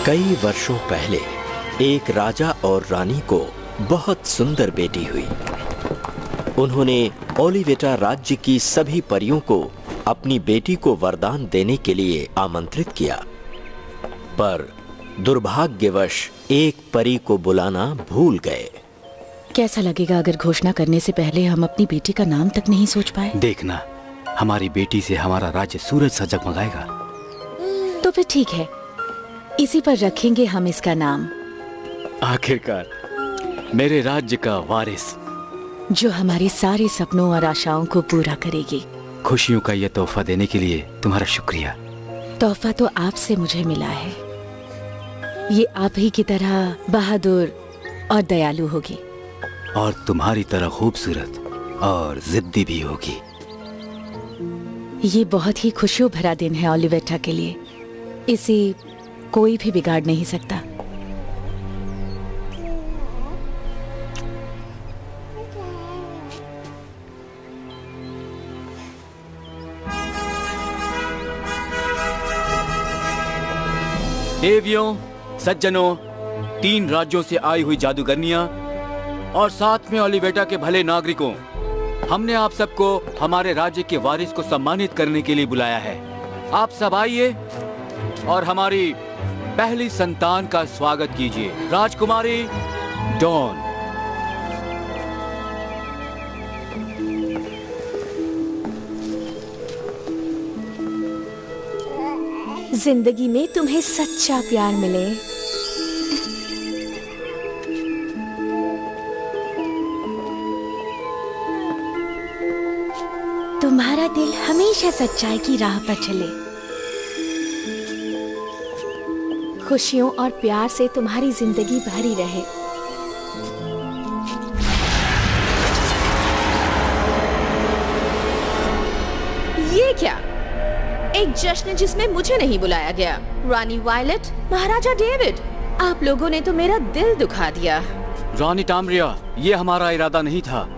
कई वर्षों पहले एक राजा और रानी को बहुत सुंदर बेटी हुई। उन्होंने ओलिवेटा राज्य की सभी परियों को अपनी बेटी को वरदान देने के लिए आमंत्रित किया, पर दुर्भाग्यवश एक परी को बुलाना भूल गए। कैसा लगेगा अगर घोषणा करने से पहले हम अपनी बेटी का नाम तक नहीं सोच पाए? देखना, हमारी बेटी से हमारा राज्य सूरज सा जगमगाएगा। तो फिर ठीक है, इसी पर रखेंगे हम इसका नाम। आखिरकार मेरे राज्य का वारिस, जो हमारे सारे सपनों और आशाओं को पूरा करेगी। खुशियों का यह तोहफा देने के लिए तुम्हारा शुक्रिया। तोहफा तो आपसे मुझे मिला है। ये आप ही की तरह बहादुर और दयालु होगी, और तुम्हारी तरह खूबसूरत और जिद्दी भी होगी। ये बहुत ही खुशियों भरा दिन है ओलिवेटा के लिए। इसे कोई भी बिगाड़ नहीं सकता। देवियों, सज्जनों, 3 राज्यों से आई हुई जादूगरनियां और साथ में ओलिवेटा के भले नागरिकों, हमने आप सबको हमारे राज्य के वारिस को सम्मानित करने के लिए बुलाया है। आप सब आइए और हमारी पहली संतान का स्वागत कीजिए, राजकुमारी डॉन। जिंदगी में तुम्हें सच्चा प्यार मिले। तुम्हारा दिल हमेशा सच्चाई की राह पर चले। खुशियों और प्यार से तुम्हारी जिंदगी भरी रहे। ये क्या? एक जश्न जिसमें मुझे नहीं बुलाया गया। रानी वायलेट, महाराजा डेविड, आप लोगों ने तो मेरा दिल दुखा दिया। रानी टाम्ब्रिया, ये हमारा इरादा नहीं था।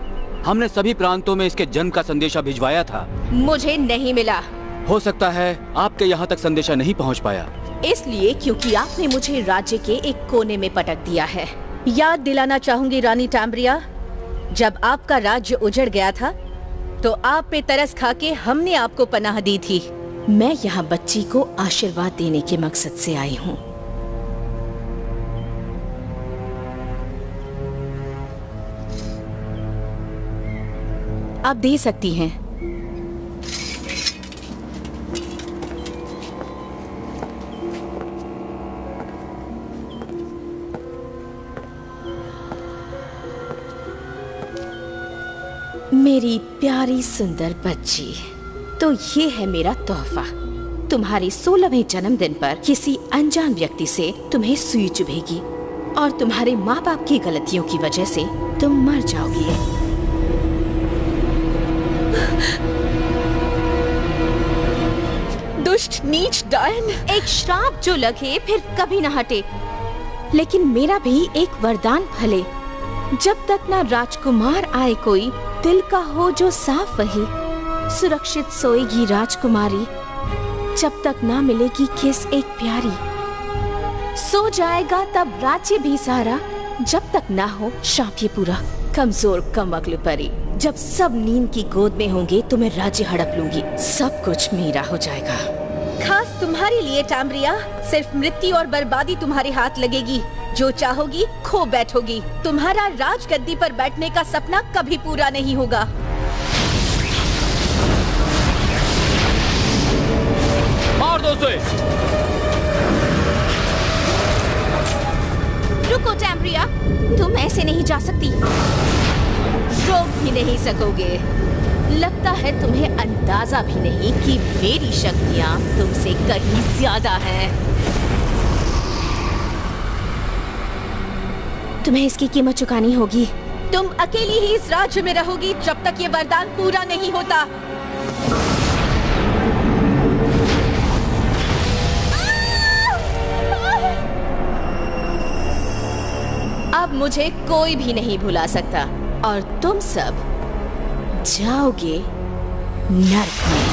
हमने सभी प्रांतों में इसके जन्म का संदेशा भिजवाया था। मुझे नहीं मिला। हो सकता है आपके यहाँ तक संदेशा नहीं पहुँच पाया। इसलिए क्योंकि आपने मुझे राज्य के एक कोने में पटक दिया है। याद दिलाना चाहूंगी रानी टाम्ब्रिया, जब आपका राज्य उजड़ गया था तो आप पे तरस खा के हमने आपको पनाह दी थी। मैं यहाँ बच्ची को आशीर्वाद देने के मकसद से आई हूँ। आप दे सकती हैं। मेरी प्यारी सुंदर बच्ची, तो ये है मेरा तोहफा। तुम्हारे 16वें जन्मदिन पर किसी अनजान व्यक्ति से तुम्हें सुई चुभेगी और तुम्हारे माँ बाप की गलतियों की वजह से तुम मर जाओगी। दुष्ट नीच डायन, एक श्राप जो लगे फिर कभी न हटे। लेकिन मेरा भी एक वरदान फले। जब तक ना राजकुमार आए कोई, दिल का हो जो साफ वही, सुरक्षित सोएगी राजकुमारी। जब तक ना मिलेगी किस एक प्यारी, सो जाएगा तब राज्य भी सारा। जब तक ना हो शाप ये पूरा, कमजोर कम अक्ल परी। जब सब नींद की गोद में होंगे तो मैं राज्य हड़प लूंगी, सब कुछ मेरा हो जाएगा। खास तुम्हारे लिए टाम्ब्रिया, सिर्फ मृत्यु और बर्बादी तुम्हारे हाथ लगेगी। जो चाहोगी खो बैठोगी। तुम्हारा राजगद्दी पर बैठने का सपना कभी पूरा नहीं होगा। मार दो उसे। रुको टाम्ब्रिया, तुम ऐसे नहीं जा सकती। रोक भी नहीं सकोगे। लगता है तुम्हें अंदाजा भी नहीं कि मेरी शक्तियाँ तुमसे कहीं ज्यादा हैं। तुम्हें इसकी कीमत चुकानी होगी। तुम अकेली ही इस राज्य में रहोगी जब तक ये वरदान पूरा नहीं होता। अब मुझे कोई भी नहीं भुला सकता और तुम सब जाओगे नर्क में।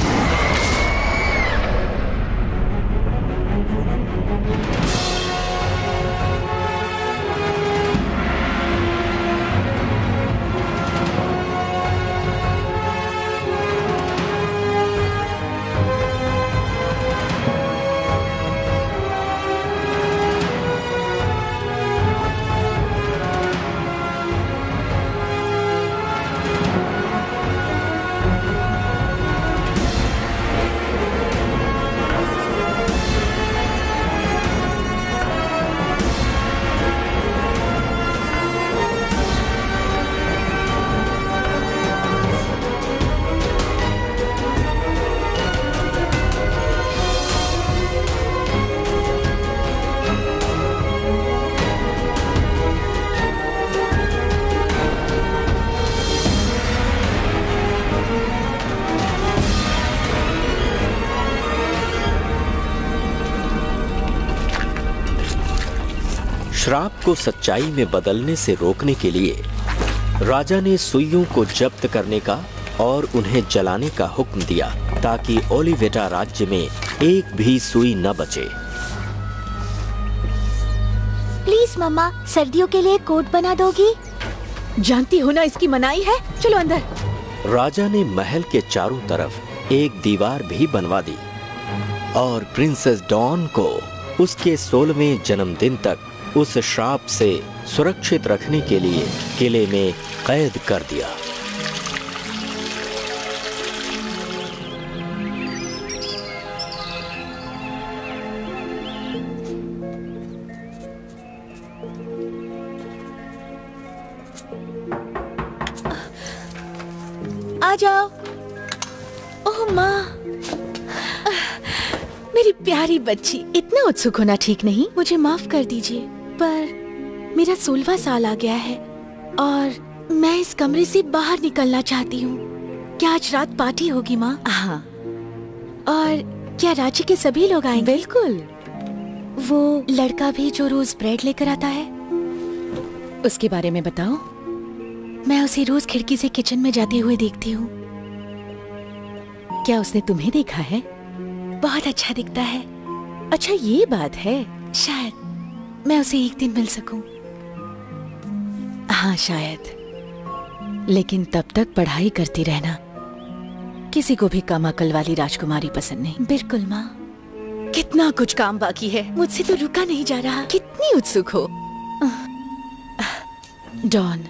श्राप को सच्चाई में बदलने से रोकने के लिए राजा ने सुइयों को जब्त करने का और उन्हें जलाने का हुक्म दिया ताकि ओलिवेटा राज्य में एक भी सुई न बचे। प्लीज मम्मा, सर्दियों के लिए कोट बना दोगी? जानती हो ना इसकी मनाही है। चलो अंदर। राजा ने महल के चारों तरफ एक दीवार भी बनवा दी और प्रिंसेस डॉन को उसके 16वें जन्मदिन तक उस श्राप से सुरक्षित रखने के लिए किले में कैद कर दिया। आ जाओ। ओह माँ, मेरी प्यारी बच्ची, इतना उत्सुक होना ठीक नहीं। मुझे माफ कर दीजिए, पर मेरा 16वां साल आ गया है और मैं इस कमरे से बाहर निकलना चाहती हूँ। क्या आज रात पार्टी होगी माँ? हाँ। और क्या राज्य के सभी लोग आएंगे? बिल्कुल। वो लड़का भी जो रोज ब्रेड लेकर आता है, उसके बारे में बताओ। मैं उसे रोज खिड़की से किचन में जाते हुए देखती हूँ। क्या उसने तुम्हें देखा है? बहुत अच्छा दिखता है। अच्छा, ये बात है। शायद मैं उसे एक दिन मिल सकूं। हाँ शायद, लेकिन तब तक पढ़ाई करती रहना। किसी को भी कम अकल वाली राजकुमारी पसंद नहीं। बिल्कुल माँ। कितना कुछ काम बाकी है, मुझसे तो रुका नहीं जा रहा। कितनी उत्सुक हो। डॉन,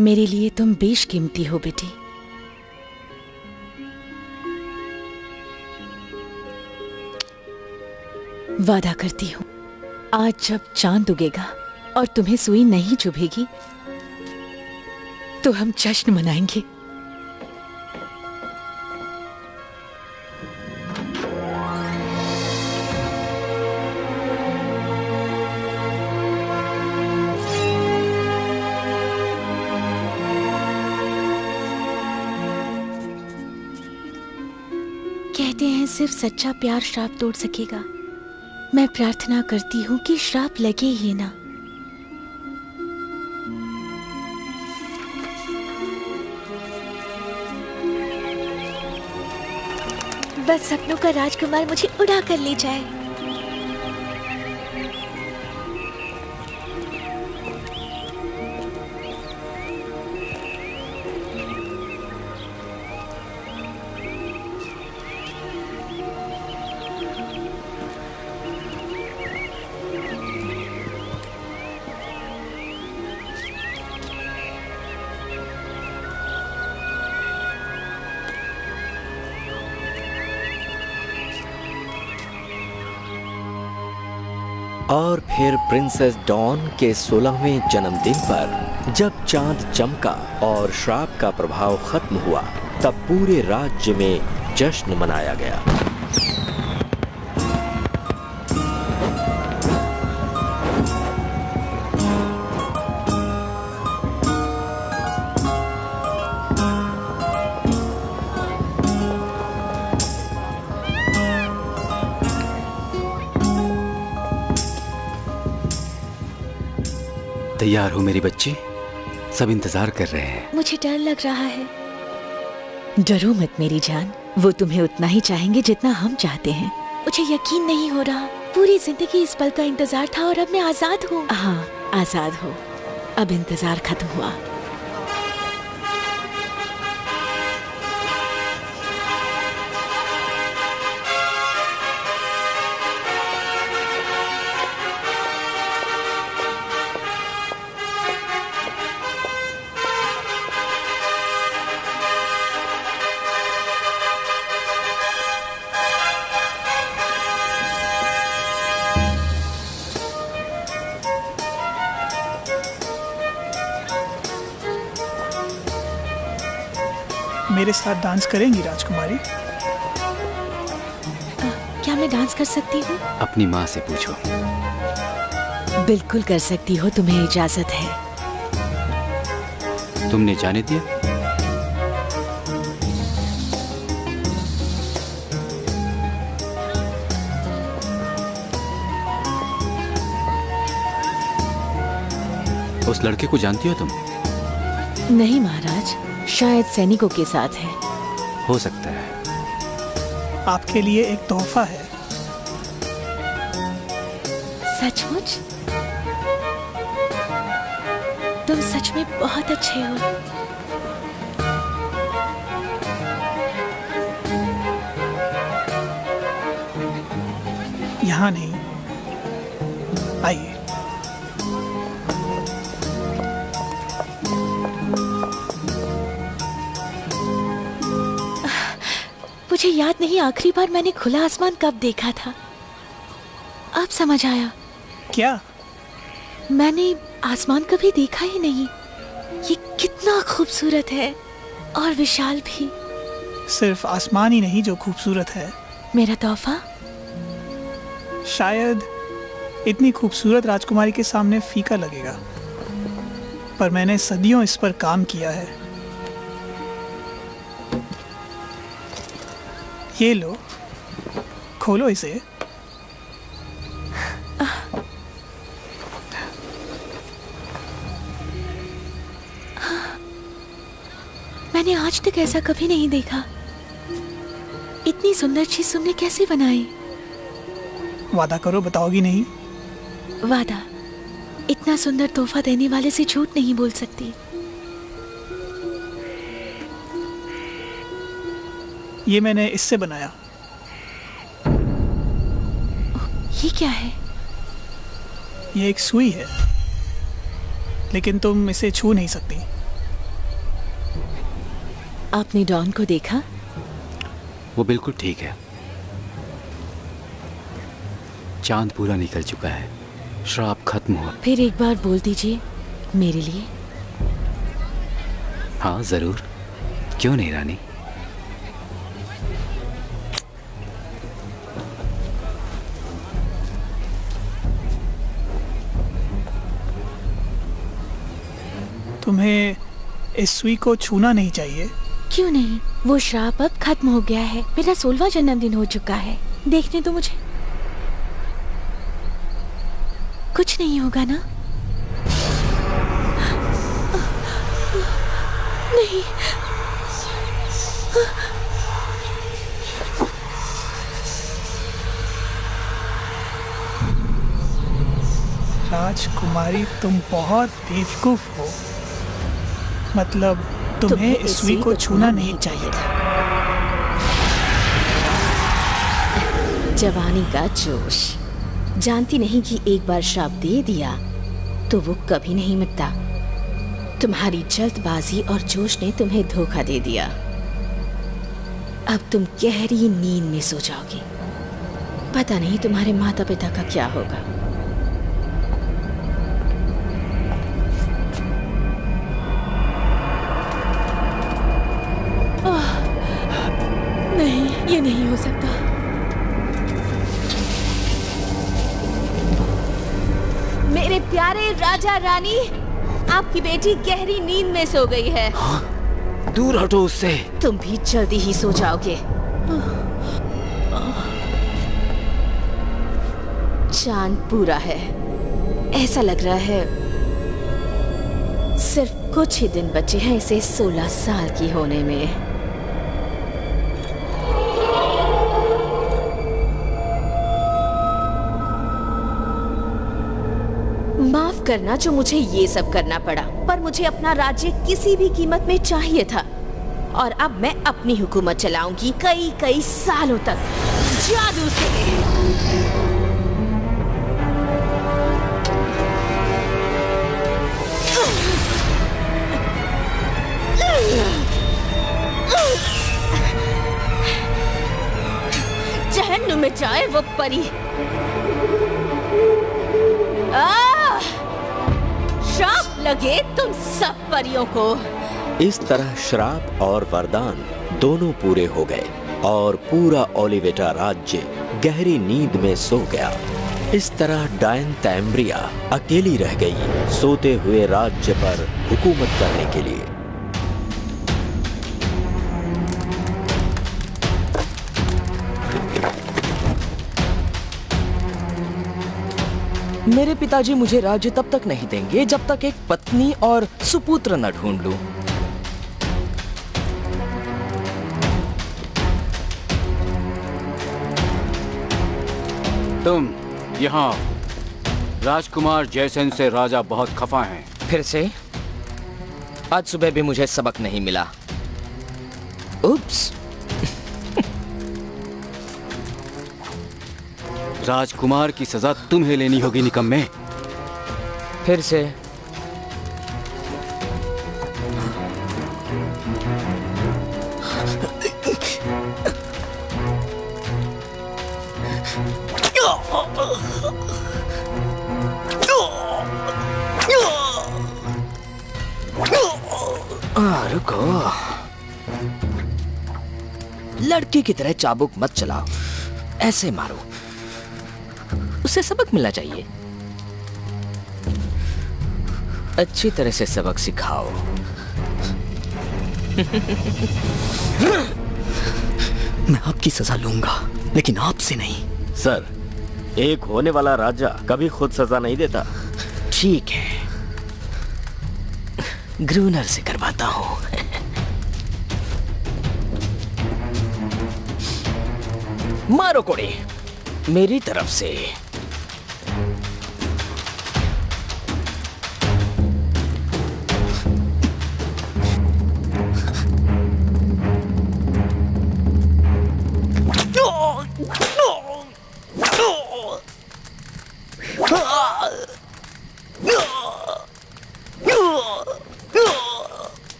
मेरे लिए तुम बेशकीमती हो बेटी। वादा करती हूँ, आज जब चांद उगेगा और तुम्हें सुई नहीं चुभेगी तो हम जश्न मनाएंगे। कहते हैं सिर्फ सच्चा प्यार श्राप तोड़ सकेगा। मैं प्रार्थना करती हूँ कि श्राप लगे ही ना। बस सपनों का राजकुमार मुझे उड़ा कर ले जाए। और फिर प्रिंसेस डॉन के 16वें जन्मदिन पर जब चांद चमका और श्राप का प्रभाव खत्म हुआ, तब पूरे राज्य में जश्न मनाया गया। तैयार हो मेरी बच्ची? सब इंतजार कर रहे हैं। मुझे डर लग रहा है। डरो मत मेरी जान, वो तुम्हें उतना ही चाहेंगे जितना हम चाहते हैं। मुझे यकीन नहीं हो रहा। पूरी जिंदगी इस पल का इंतजार था और अब मैं आजाद हूँ। हाँ, आजाद हो। अब इंतजार खत्म हुआ। मेरे साथ डांस करेंगी राजकुमारी? क्या मैं डांस कर सकती हूँ? अपनी माँ से पूछो। बिल्कुल कर सकती हो, तुम्हें इजाजत है। तुमने जाने दिया? उस लड़के को जानती हो तुम? नहीं महाराज, शायद सैनिकों के साथ है। हो सकता है। आपके लिए एक तोहफा है। सचमुच? तुम सच में बहुत अच्छे हो। यहाँ नहीं, आइए। मुझे याद नहीं आखिरी बार मैंने खुला आसमान कब देखा था। अब समझ आया। क्या? मैंने आसमान कभी देखा ही नहीं। ये कितना खूबसूरत है और विशाल भी। सिर्फ आसमान ही नहीं जो खूबसूरत है। मेरा तोहफा? शायद इतनी खूबसूरत राजकुमारी के सामने फीका लगेगा, पर मैंने सदियों इस पर काम किया है। ये लो, खोलो इसे। मैंने आज तक ऐसा कभी नहीं देखा। इतनी सुंदर चीज तुमने कैसे बनाई? वादा करो बताओगी नहीं? वादा। इतना सुंदर तोहफा देने वाले से झूठ नहीं बोल सकती। ये मैंने इससे बनाया। ये क्या है? ये एक सुई है, लेकिन तुम इसे छू नहीं सकती। आपने डॉन को देखा? वो बिल्कुल ठीक है। चांद पूरा निकल चुका है, श्राप खत्म हुआ। फिर एक बार बोल दीजिए मेरे लिए। हाँ जरूर, क्यों नहीं रानी। तुम्हें इस सुई को छूना नहीं चाहिए। क्यों नहीं? वो श्राप अब खत्म हो गया है। मेरा 16वां जन्मदिन हो चुका है। देखने दो मुझे। कुछ नहीं होगा ना? नहीं। राजकुमारी, तुम बहुत बेवकूफ हो। मतलब तुम्हें इस सुई को छूना नहीं चाहिए था। जवानी का जोश। जानती नहीं कि एक बार श्राप दे दिया तो वो कभी नहीं मिटता। तुम्हारी जल्दबाजी और जोश ने तुम्हें धोखा दे दिया। अब तुम गहरी नींद में सो जाओगी। पता नहीं तुम्हारे माता पिता का क्या होगा। नहीं, ये नहीं हो सकता। मेरे प्यारे राजा रानी, आपकी बेटी गहरी नींद में सो गई है। हाँ, दूर हटो उससे। तुम भी जल्दी ही सो जाओगे। चांद पूरा है। ऐसा लग रहा है सिर्फ कुछ ही दिन बचे हैं इसे 16 साल की होने में। माफ करना जो मुझे ये सब करना पड़ा, पर मुझे अपना राज्य किसी भी कीमत में चाहिए था। और अब मैं अपनी हुकूमत चलाऊंगी कई सालों तक, जादू से। जहन्नुम में जाए वो परी। श्राप लगे तुम सब परियों को। इस तरह श्राप और वरदान दोनों पूरे हो गए और पूरा ओलिवेटा राज्य गहरी नींद में सो गया। इस तरह डायन तैम्ब्रिया अकेली रह गई, सोते हुए राज्य पर हुकूमत करने के लिए। मेरे पिताजी मुझे राज्य तब तक नहीं देंगे जब तक एक पत्नी और सुपुत्र न ढूंढ लूं। तुम यहाँ राजकुमार जयसेन से राजा बहुत खफा हैं। फिर से? आज सुबह भी मुझे सबक नहीं मिला। उप्स। राजकुमार की सजा तुम्हें लेनी होगी निकम्मे। फिर से? रुको, लड़की की तरह चाबुक मत चलाओ, ऐसे मारो। उसे सबक मिलना चाहिए। अच्छी तरह से सबक सिखाओ। मैं आपकी सजा लूंगा, लेकिन आपसे नहीं। सर, एक होने वाला राजा कभी खुद सजा नहीं देता। ठीक है, ग्रूनर से करवाता हूं। मारो कोड़े, मेरी तरफ से।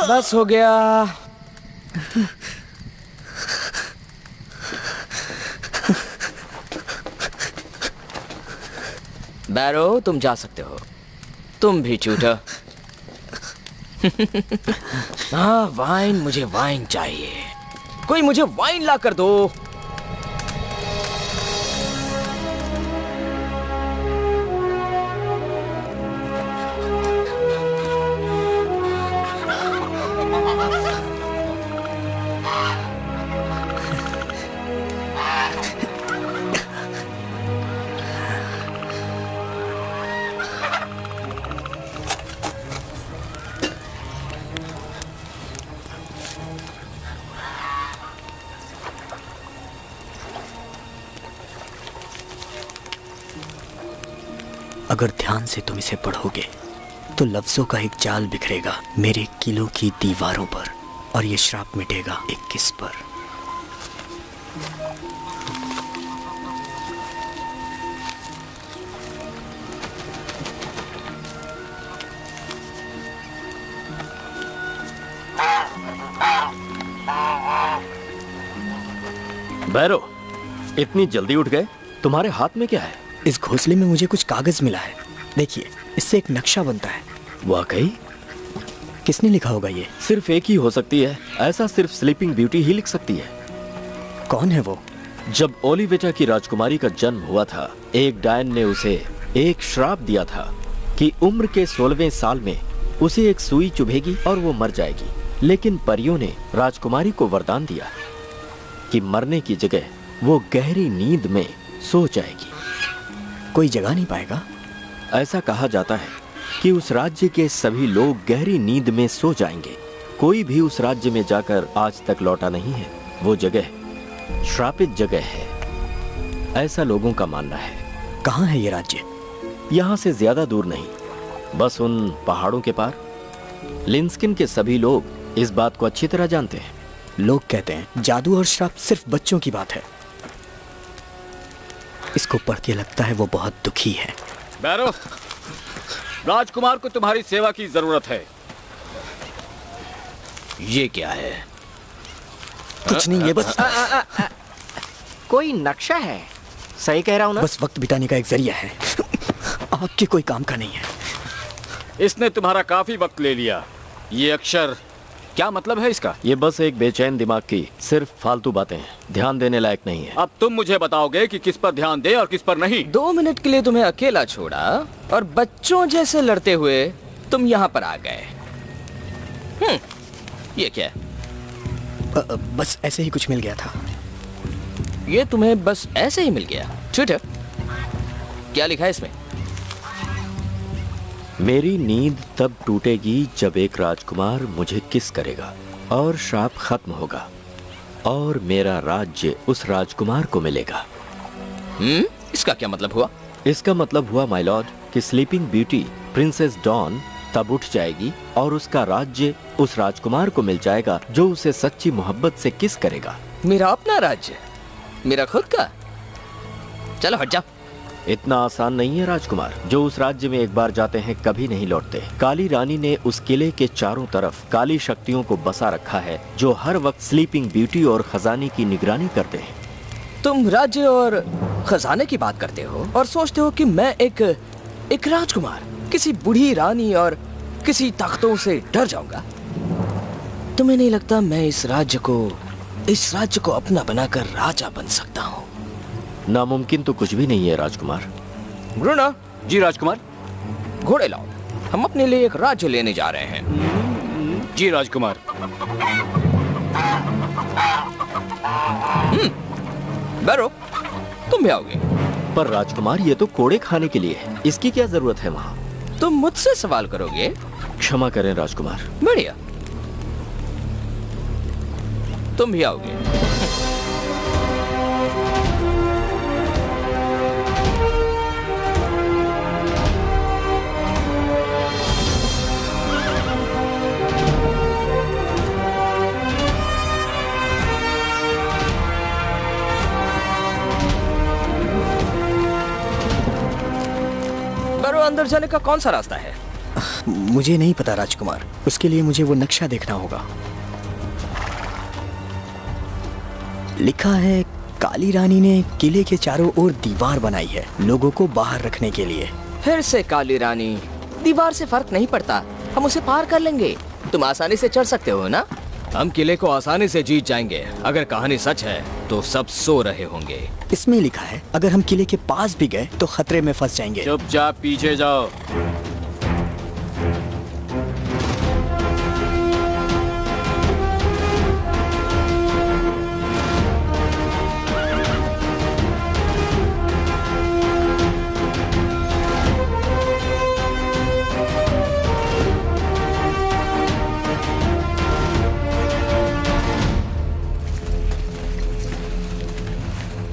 बस हो गया। बैरो, तुम जा सकते हो। तुम भी चूटा। हाँ, वाइन, मुझे वाइन चाहिए। कोई मुझे वाइन ला कर दो। अगर ध्यान से तुम इसे पढ़ोगे तो लफ्जों का एक जाल बिखरेगा मेरे किलों की दीवारों पर, और ये श्राप मिटेगा एक किस पर। बैरो, इतनी जल्दी उठ गए? तुम्हारे हाथ में क्या है? इस घोंसले में मुझे कुछ कागज मिला है। देखिए, इससे एक नक्शा बनता है। वाकई? किसने लिखा होगा ये? सिर्फ एक ही हो सकती है। ऐसा सिर्फ स्लीपिंग ब्यूटी ही लिख सकती है। कौन है वो? जब ओलिवेटा की राजकुमारी का जन्म हुआ था, एक डायन ने उसे एक श्राप दिया था कि उम्र के 16वें साल में उसे एक सुई चुभेगी और वो मर जाएगी। लेकिन परियों ने राजकुमारी को वरदान दिया कि मरने की जगह वो गहरी नींद में सो जाएगी। कोई जगा नहीं पाएगा? ऐसा कहा जाता है कि उस राज्य के सभी लोग गहरी नींद में सो जाएंगे। कोई भी उस राज्य में जाकर आज तक लौटा नहीं है। वो जगह श्रापित जगह है, ऐसा लोगों का मानना है। कहाँ है ये राज्य? यहाँ से ज्यादा दूर नहीं, बस उन पहाड़ों के पार। लिंस्किन के सभी लोग इस बात को अच्छी तरह जानते हैं। लोग कहते हैं जादू और श्राप सिर्फ बच्चों की बात है। इसको पढ़ के लगता है वो बहुत दुखी है। बैरो, राजकुमार को तुम्हारी सेवा की जरूरत है। ये क्या है? कुछ नहीं, ये बस कोई नक्शा है। सही कह रहा हूँ ना? बस वक्त बिताने का एक जरिया है। आपके कोई काम का नहीं है। इसने तुम्हारा काफी वक्त ले लिया। ये अक्षर क्या मतलब है इसका? ये बस एक बेचैन दिमाग की सिर्फ फालतू बातें हैं, ध्यान देने लायक नहीं है। अब तुम मुझे बताओगे कि किस पर ध्यान दे और किस पर नहीं। 2 मिनट के लिए तुम्हें अकेला छोड़ा और बच्चों जैसे लड़ते हुए तुम यहाँ पर आ गए। ये क्या है? बस ऐसे ही कुछ मिल गया था। ये तुम्हें बस ऐसे ही मिल गया? छूट। क्या लिखा है इसमें? मेरी नींद तब टूटेगी जब एक राजकुमार मुझे किस करेगा और श्राप खत्म होगा और मेरा राज्य उस राजकुमार को मिलेगा। इसका क्या मतलब हुआ? इसका मतलब हुआ माय लॉर्ड कि स्लीपिंग ब्यूटी प्रिंसेस डॉन तब उठ जाएगी और उसका राज्य उस राजकुमार को मिल जाएगा जो उसे सच्ची मोहब्बत से किस करेगा। मेरा अपना राज्य? मेरा खुद का? चलो हट जाओ। इतना आसान नहीं है राजकुमार। जो उस राज्य में एक बार जाते हैं कभी नहीं लौटते। काली रानी ने उस किले के चारों तरफ काली शक्तियों को बसा रखा है जो हर वक्त स्लीपिंग ब्यूटी और खजाने की निगरानी करते हैं। तुम राज्य और खजाने की बात करते हो और सोचते हो कि मैं एक राजकुमार किसी बूढ़ी रानी और किसी ताकतों से डर जाऊंगा? तुम्हें नहीं लगता मैं इस राज्य को अपना बनाकर राजा बन सकता हूँ? नामुमकिन तो कुछ भी नहीं है राजकुमार। ब्रूनो। जी राजकुमार। घोड़े लाओ, हम अपने लिए एक राज्य लेने जा रहे हैं। जी राजकुमार। बैरो, तुम भी आओगे? पर राजकुमार ये तो कोड़े खाने के लिए है, इसकी क्या जरूरत है वहाँ? तुम मुझसे सवाल करोगे? क्षमा करें राजकुमार। बढ़िया, तुम भी आओगे। अंदर जाने का कौन सा रास्ता है? मुझे नहीं पता राजकुमार, उसके लिए मुझे वो नक्शा देखना होगा। लिखा है काली रानी ने किले के चारों ओर दीवार बनाई है लोगों को बाहर रखने के लिए। फिर से काली रानी? दीवार से फर्क नहीं पड़ता, हम उसे पार कर लेंगे। तुम आसानी से चढ़ सकते हो ना? हम किले को आसानी से जीत जाएंगे। अगर कहानी सच है तो सब सो रहे होंगे। इसमें लिखा है अगर हम किले के पास भी गए तो खतरे में फंस जाएंगे। चुपचाप पीछे जाओ।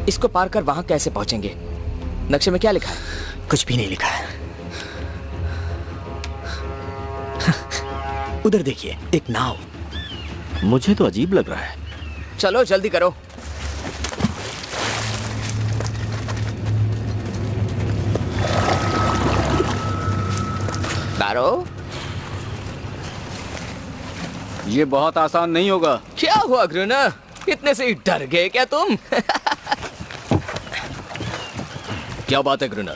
इसको पार कर वहां कैसे पहुंचेंगे? नक्शे में क्या लिखा है? कुछ भी नहीं लिखा है। उधर देखिए, एक नाव। मुझे तो अजीब लग रहा है। चलो जल्दी करो। बैरो, ये बहुत आसान नहीं होगा। क्या हुआ ग्रूना? इतने से ही डर गए क्या तुम? क्या बात है ग्रूना?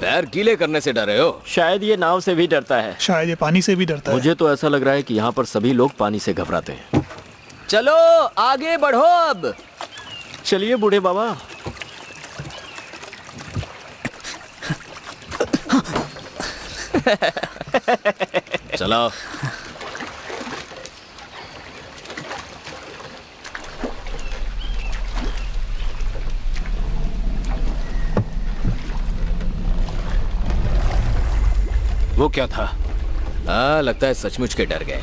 पैर गीले करने से डरे हो? शायद ये नाव से भी डरता है। शायद ये पानी से भी डरता है। मुझे तो ऐसा लग रहा है कि यहाँ पर सभी लोग पानी से घबराते हैं। चलो आगे बढ़ो अब। चलिए बूढ़े बाबा। चलो। वो क्या था? लगता है सचमुच के डर गए।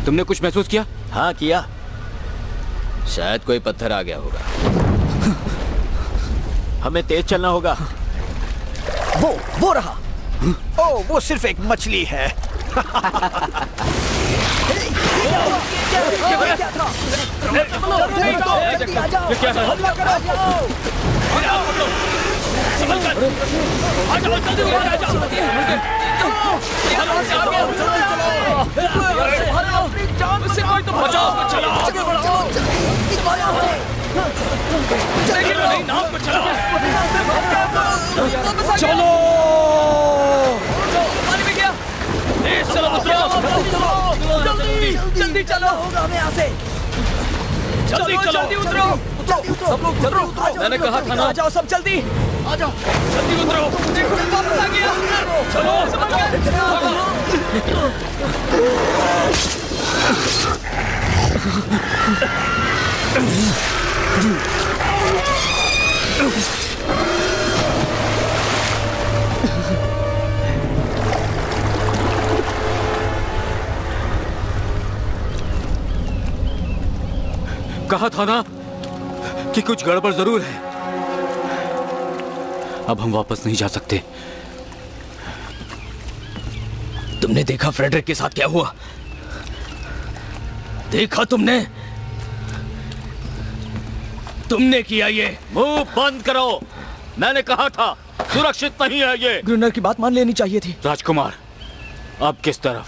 तुमने कुछ महसूस किया? हाँ किया। शायद कोई पत्थर आ गया होगा। हमें तेज चलना होगा। वो रहा। ओ, वो सिर्फ एक मछली है। चलो जल्दी चलो, होगा हमें यहाँ से। जल्दी चलो, जल्दी उतरो, सब लोग उतरो। मैंने कहा था ना। आ जाओ सब जल्दी, आ जाओ जल्दी उतरो। देखो वापस आ गया। चलो कहा था ना कि कुछ गड़बड़ जरूर है। अब हम वापस नहीं जा सकते। तुमने देखा फ्रेडरिक के साथ क्या हुआ? देखा तुमने? तुमने किया ये। मुंह बंद करो, मैंने कहा था सुरक्षित नहीं है ये। ग्रुनर की बात मान लेनी चाहिए थी। राजकुमार, अब किस तरफ?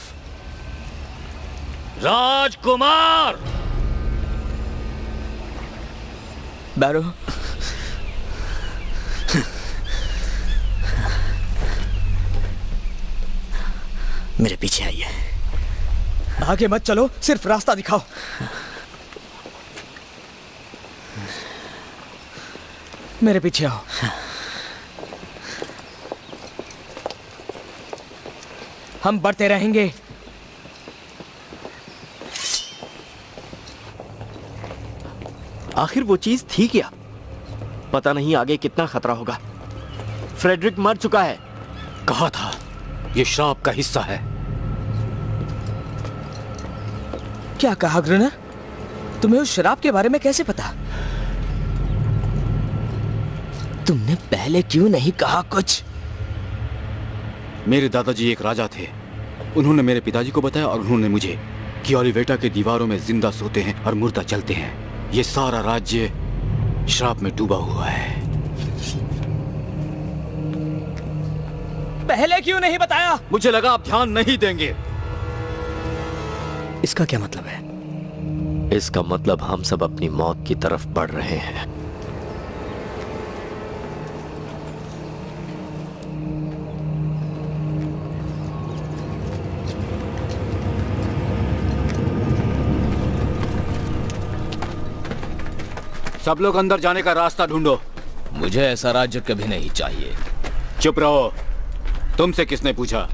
राजकुमार! बैरो, मेरे पीछे आइए। आगे मत चलो, सिर्फ रास्ता दिखाओ। मेरे पीछे आओ। हम बढ़ते रहेंगे। आखिर वो चीज थी क्या? पता नहीं आगे कितना खतरा होगा। फ्रेडरिक मर चुका है। कहा था ये श्राप का हिस्सा है। क्या कहा ग्रुनर? तुम्हें उस शराब के बारे में कैसे पता? तुमने पहले क्यों नहीं कहा कुछ? मेरे दादाजी एक राजा थे। उन्होंने मेरे पिताजी को बताया और उन्होंने मुझे कि ओलिवेटा के दीवारों में जिंदा सोते हैं और मुर्दा चलते हैं। ये सारा राज्य श्राप में डूबा हुआ है। पहले क्यों नहीं बताया? मुझे लगा आप ध्यान नहीं देंगे। इसका क्या मतलब है? इसका मतलब हम सब अपनी मौत की तरफ बढ़ रहे हैं। सब लोग अंदर जाने का रास्ता ढूंढो। मुझे ऐसा राज्य कभी नहीं चाहिए। चुप रहो। तुमसे किसने पूछा?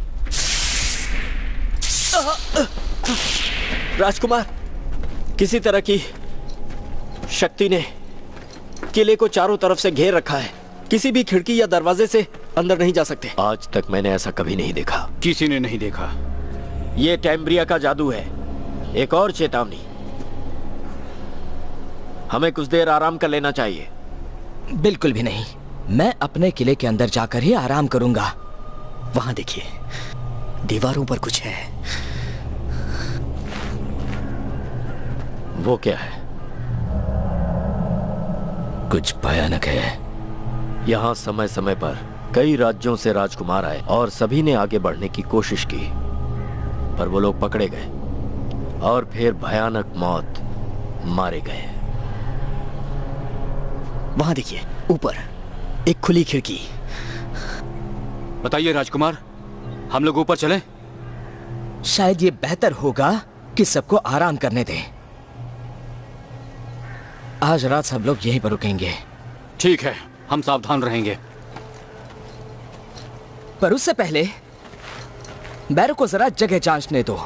राजकुमार, किसी तरह की शक्ति ने किले को चारों तरफ से घेर रखा है। किसी भी खिड़की या दरवाजे से अंदर नहीं जा सकते। आज तक मैंने ऐसा कभी नहीं देखा। किसी ने नहीं देखा। ये टैम्ब्रिया का जादू है। एक और चेतावनी, हमें कुछ देर आराम कर लेना चाहिए। बिल्कुल भी नहीं। मैं अपने किले के अंदर जाकर ही आराम करूंगा। वहां देखिए, दीवारों पर कुछ है। वो क्या है? कुछ भयानक है। यहाँ समय समय पर कई राज्यों से राजकुमार आए और सभी ने आगे बढ़ने की कोशिश की, पर वो लोग पकड़े गए और फिर भयानक मौत मारे गए। वहां देखिए, ऊपर एक खुली खिड़की। बताइए राजकुमार, हम लोग ऊपर चलें? शायद ये बेहतर होगा कि सबको आराम करने दें। आज रात सब लोग यहीं पर रुकेंगे। ठीक है, हम सावधान रहेंगे। पर उससे पहले बैरो को जरा जगह जांचने दो।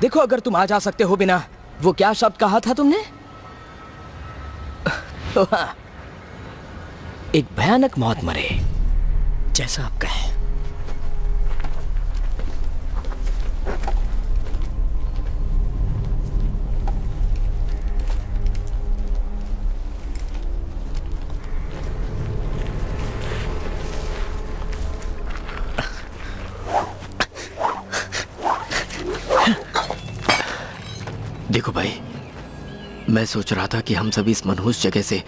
देखो, अगर तुम आ जा सकते हो बिना, वो क्या शब्द कहा था तुमने? हाँ, एक भयानक मौत मरे। जैसा आप कहें। देखो भाई, मैं सोच रहा था कि हम सभी इस मनहूस जगह से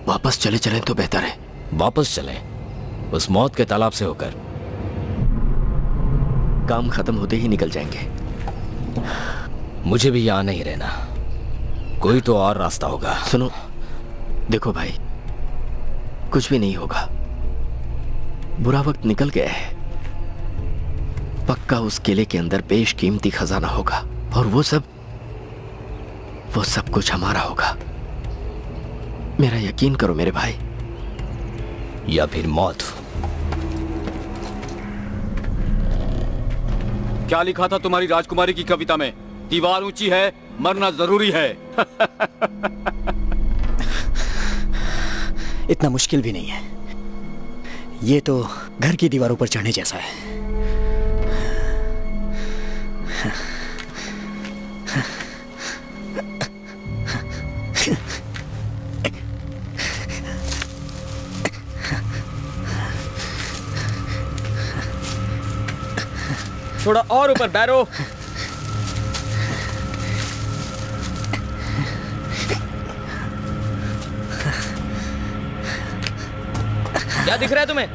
वापस चले चलें तो बेहतर है। वापस चलें? उस मौत के तालाब से होकर? काम खत्म होते ही निकल जाएंगे। मुझे भी यहां नहीं रहना। कोई तो और रास्ता होगा। सुनो, देखो भाई, कुछ भी नहीं होगा। बुरा वक्त निकल गया है। पक्का उस किले के अंदर बेशकीमती खजाना होगा और वो सब कुछ हमारा होगा। मेरा यकीन करो मेरे भाई। या फिर मौत। क्या लिखा था तुम्हारी राजकुमारी की कविता में? दीवार ऊंची है, मरना जरूरी है। इतना मुश्किल भी नहीं है, ये तो घर की दीवारों पर चढ़ने जैसा है। थोड़ा और ऊपर बैरो। क्या दिख रहा है तुम्हें?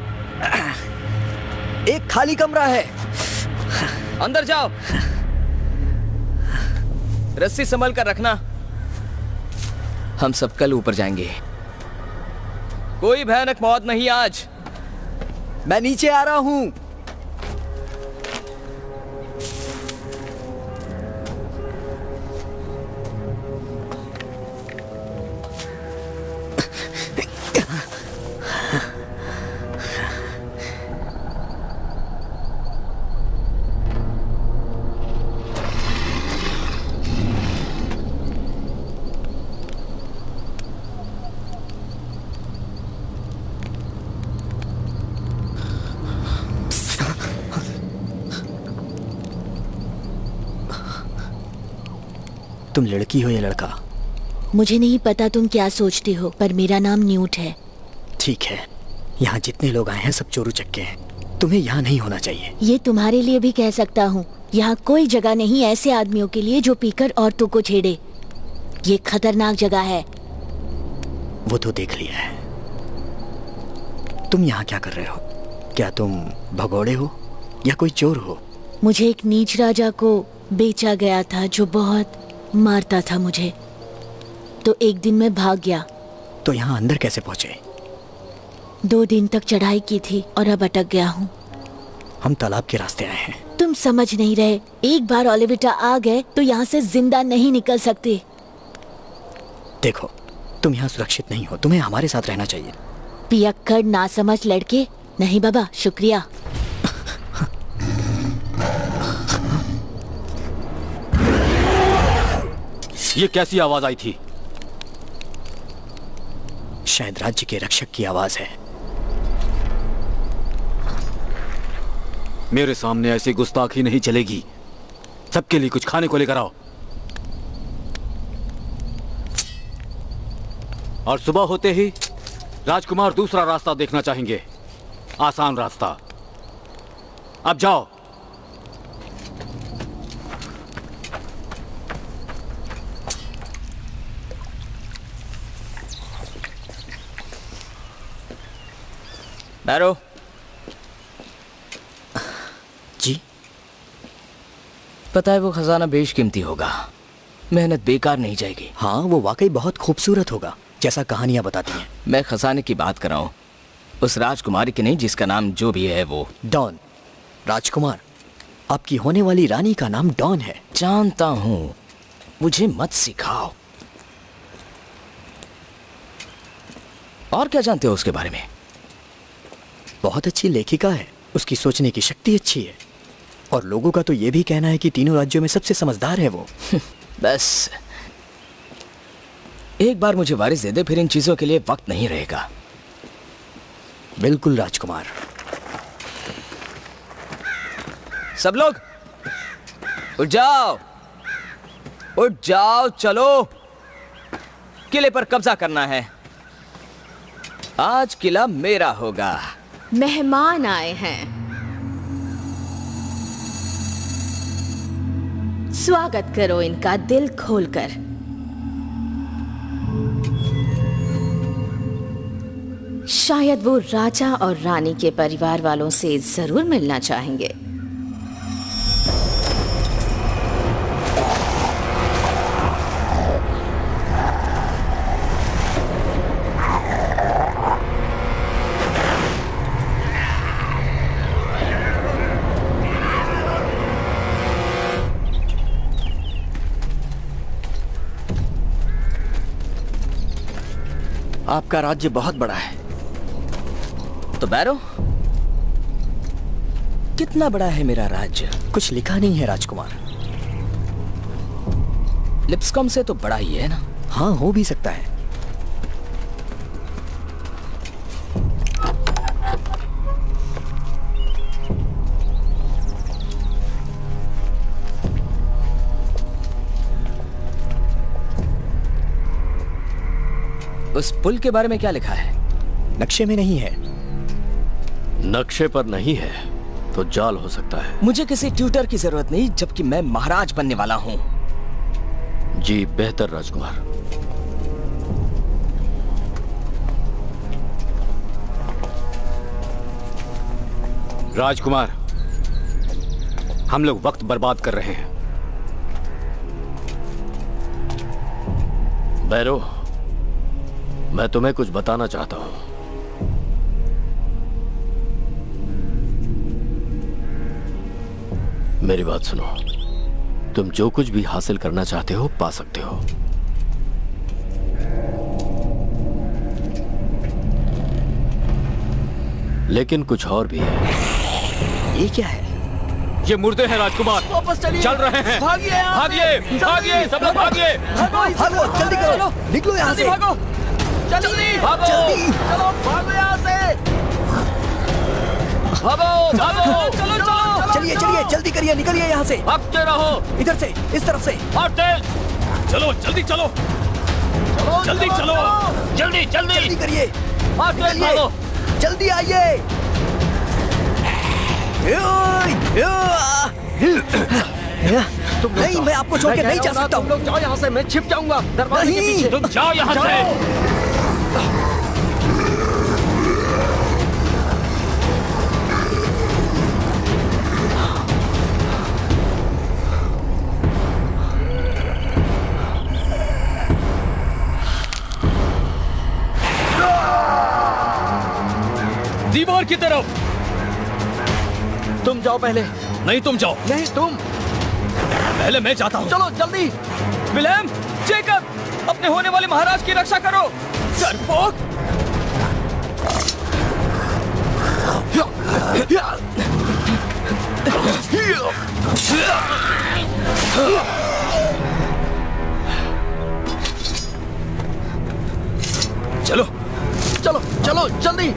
एक खाली कमरा है। अंदर जाओ। रस्सी संभल कर रखना। हम सब कल ऊपर जाएंगे। कोई भयानक मौत नहीं आज। मैं नीचे आ रहा हूं। तुम लड़की हो या लड़का? मुझे नहीं पता तुम क्या सोचते हो, पर मेरा नाम न्यूट है। ठीक है, यहाँ जितने लोग आए हैं सब चोरू चक्के हैं। तुम्हें यहाँ नहीं होना चाहिए। ये तुम्हारे लिए भी कह सकता हूँ। यहाँ कोई जगह नहीं ऐसे आदमियों के लिए जो पीकर औरतों को छेड़े। ये खतरनाक जगह है। वो तो देख लिया है। तुम यहाँ क्या कर रहे हो? क्या तुम भगोड़े हो या कोई चोर हो? मुझे एक नीच राजा को बेचा गया था जो बहुत मारता था मुझे, तो एक दिन मैं भाग गया। तो यहाँ अंदर कैसे पहुँचे? 2 दिन तक चढ़ाई की थी और अब अटक गया हूँ। हम तालाब के रास्ते आए हैं। तुम समझ नहीं रहे। एक बार ओलिविटा आ गए तो यहाँ से जिंदा नहीं निकल सकते। देखो, तुम यहाँ सुरक्षित नहीं हो। तुम्हें हमारे साथ रहना चाहिए। पियक्कड़ ना समझ लड़के। नहीं बाबा, शुक्रिया। ये कैसी आवाज आई थी? शायद राज्य के रक्षक की आवाज है। मेरे सामने ऐसी गुस्ताखी नहीं चलेगी। सबके लिए कुछ खाने को लेकर आओ। और सुबह होते ही राजकुमार दूसरा रास्ता देखना चाहेंगे। आसान रास्ता। अब जाओ। बैरो। जी? पता है वो खजाना बेशकीमती होगा। मेहनत बेकार नहीं जाएगी। हाँ, वो वाकई बहुत खूबसूरत होगा, जैसा कहानियां बताती हैं। मैं खजाने की बात कर रहा हूँ, उस राजकुमारी की नहीं जिसका नाम जो भी है वो। डॉन। राजकुमार, आपकी होने वाली रानी का नाम डॉन है। जानता हूँ, मुझे मत सिखाओ। और क्या जानते हो उसके बारे में? बहुत अच्छी लेखिका है। उसकी सोचने की शक्ति अच्छी है। और लोगों का तो ये भी कहना है कि तीनों राज्यों में सबसे समझदार है वो। बस एक बार मुझे वारिस दे दे, फिर इन चीजों के लिए वक्त नहीं रहेगा। बिल्कुल राजकुमार। सब लोग उठ जाओ, उठ जाओ, चलो। किले पर कब्जा करना है। आज किला मेरा होगा। मेहमान आए हैं। स्वागत करो इनका दिल खोलकर। शायद वो राजा और रानी के परिवार वालों से जरूर मिलना चाहेंगे। आपका राज्य बहुत बड़ा है। तो बैरो, कितना बड़ा है मेरा राज्य? कुछ लिखा नहीं है राजकुमार। लिप्सकॉम से तो बड़ा ही है ना? हाँ, हो भी सकता है। उस पुल के बारे में क्या लिखा है? नक्शे में नहीं है। नक्शे पर नहीं है तो जाल हो सकता है। मुझे किसी ट्यूटर की जरूरत नहीं, जबकि मैं महाराज बनने वाला हूं। जी बेहतर राजकुमार। राजकुमार, हम लोग वक्त बर्बाद कर रहे हैं। बैरो, मैं तुम्हें कुछ बताना चाहता हूं। मेरी बात सुनो। तुम जो कुछ भी हासिल करना चाहते हो पा सकते हो, लेकिन कुछ और भी है। ये क्या है? ये मुर्दे हैं राजकुमार। वापस चलिए। चल रहे हैं। भागिए, भागिए, भागिए, सब लोग भागिए। भागो, जल्दी करो, निकलो यहाँ से। भागो, जल्दी भागो, चलो, भागो यहाँ से। भागो, भागो, चलो, चलो, चलिए चलिए, जल्दी करिए, निकलिए यहाँ से। भागते रहो। इधर से, इस तरफ से। और तेज। चलो, जल्दी चलो, जल्दी चलो, जल्दी जल्दी जल्दी करिए, और तेज निकलिए, भागो। जल्दी आइए। नहीं, मैं आपको छोड़ के नहीं जा सकता। तुम लोग जाओ यहाँ से, मैं छिप जाऊंगा दरवाजे के पीछे। तुम जाओ यहाँ से। दीवार की तरफ। तुम जाओ पहले। नहीं, तुम जाओ। नहीं, तुम। पहले मैं जाता हूँ। चलो जल्दी। विलेम, जेकब, अपने होने वाले महाराज की रक्षा करो। डरपोक। चलो चलो चलो, जल्दी।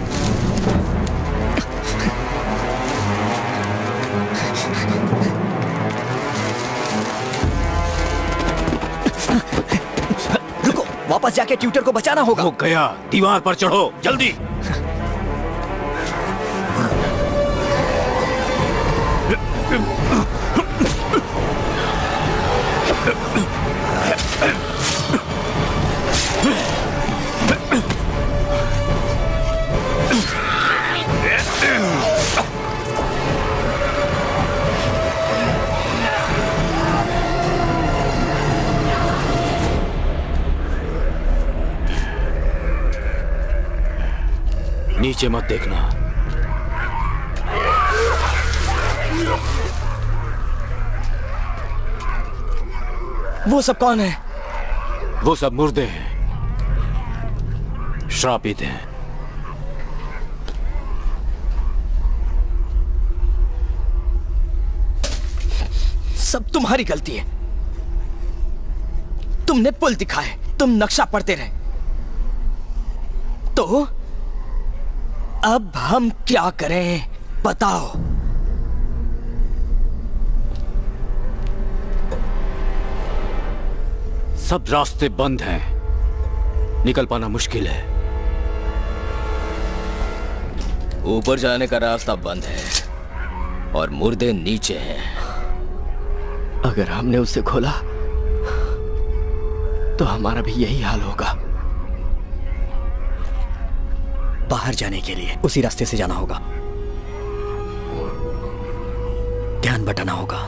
रुको, वापस जाके ट्यूटर को बचाना होगा। वो गया। दीवार पर चढ़ो, जल्दी। नीचे मत देखना। वो सब कौन है? वो सब मुर्दे हैं, श्रापित हैं। सब तुम्हारी गलती है। तुमने पुल दिखाए, तुम नक्शा पढ़ते रहे। तो अब हम क्या करें, बताओ। सब रास्ते बंद हैं, निकल पाना मुश्किल है। ऊपर जाने का रास्ता बंद है और मुर्दे नीचे हैं। अगर हमने उसे खोला तो हमारा भी यही हाल होगा। बाहर जाने के लिए उसी रास्ते से जाना होगा। ध्यान बटाना होगा।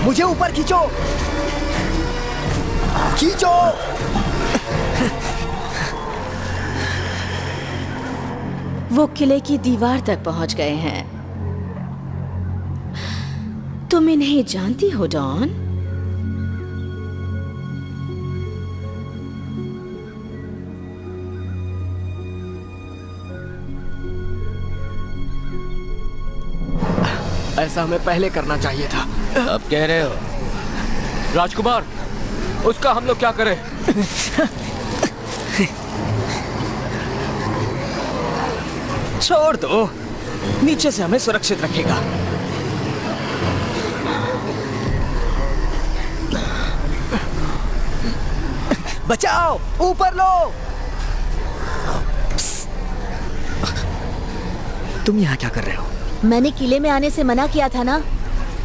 मुझे मुझे ऊपर खींचो, खींचो। वो किले की दीवार तक पहुंच गए हैं। तुम इन्हें जानती हो डॉन? ऐसा हमें पहले करना चाहिए था। अब कह रहे हो? राजकुमार, उसका हम लोग क्या करें? छोड़ दो, नीचे से हमें सुरक्षित रखेगा। बचाओ, ऊपर लो। तुम यहाँ क्या कर रहे हो? मैंने किले में आने से मना किया था ना।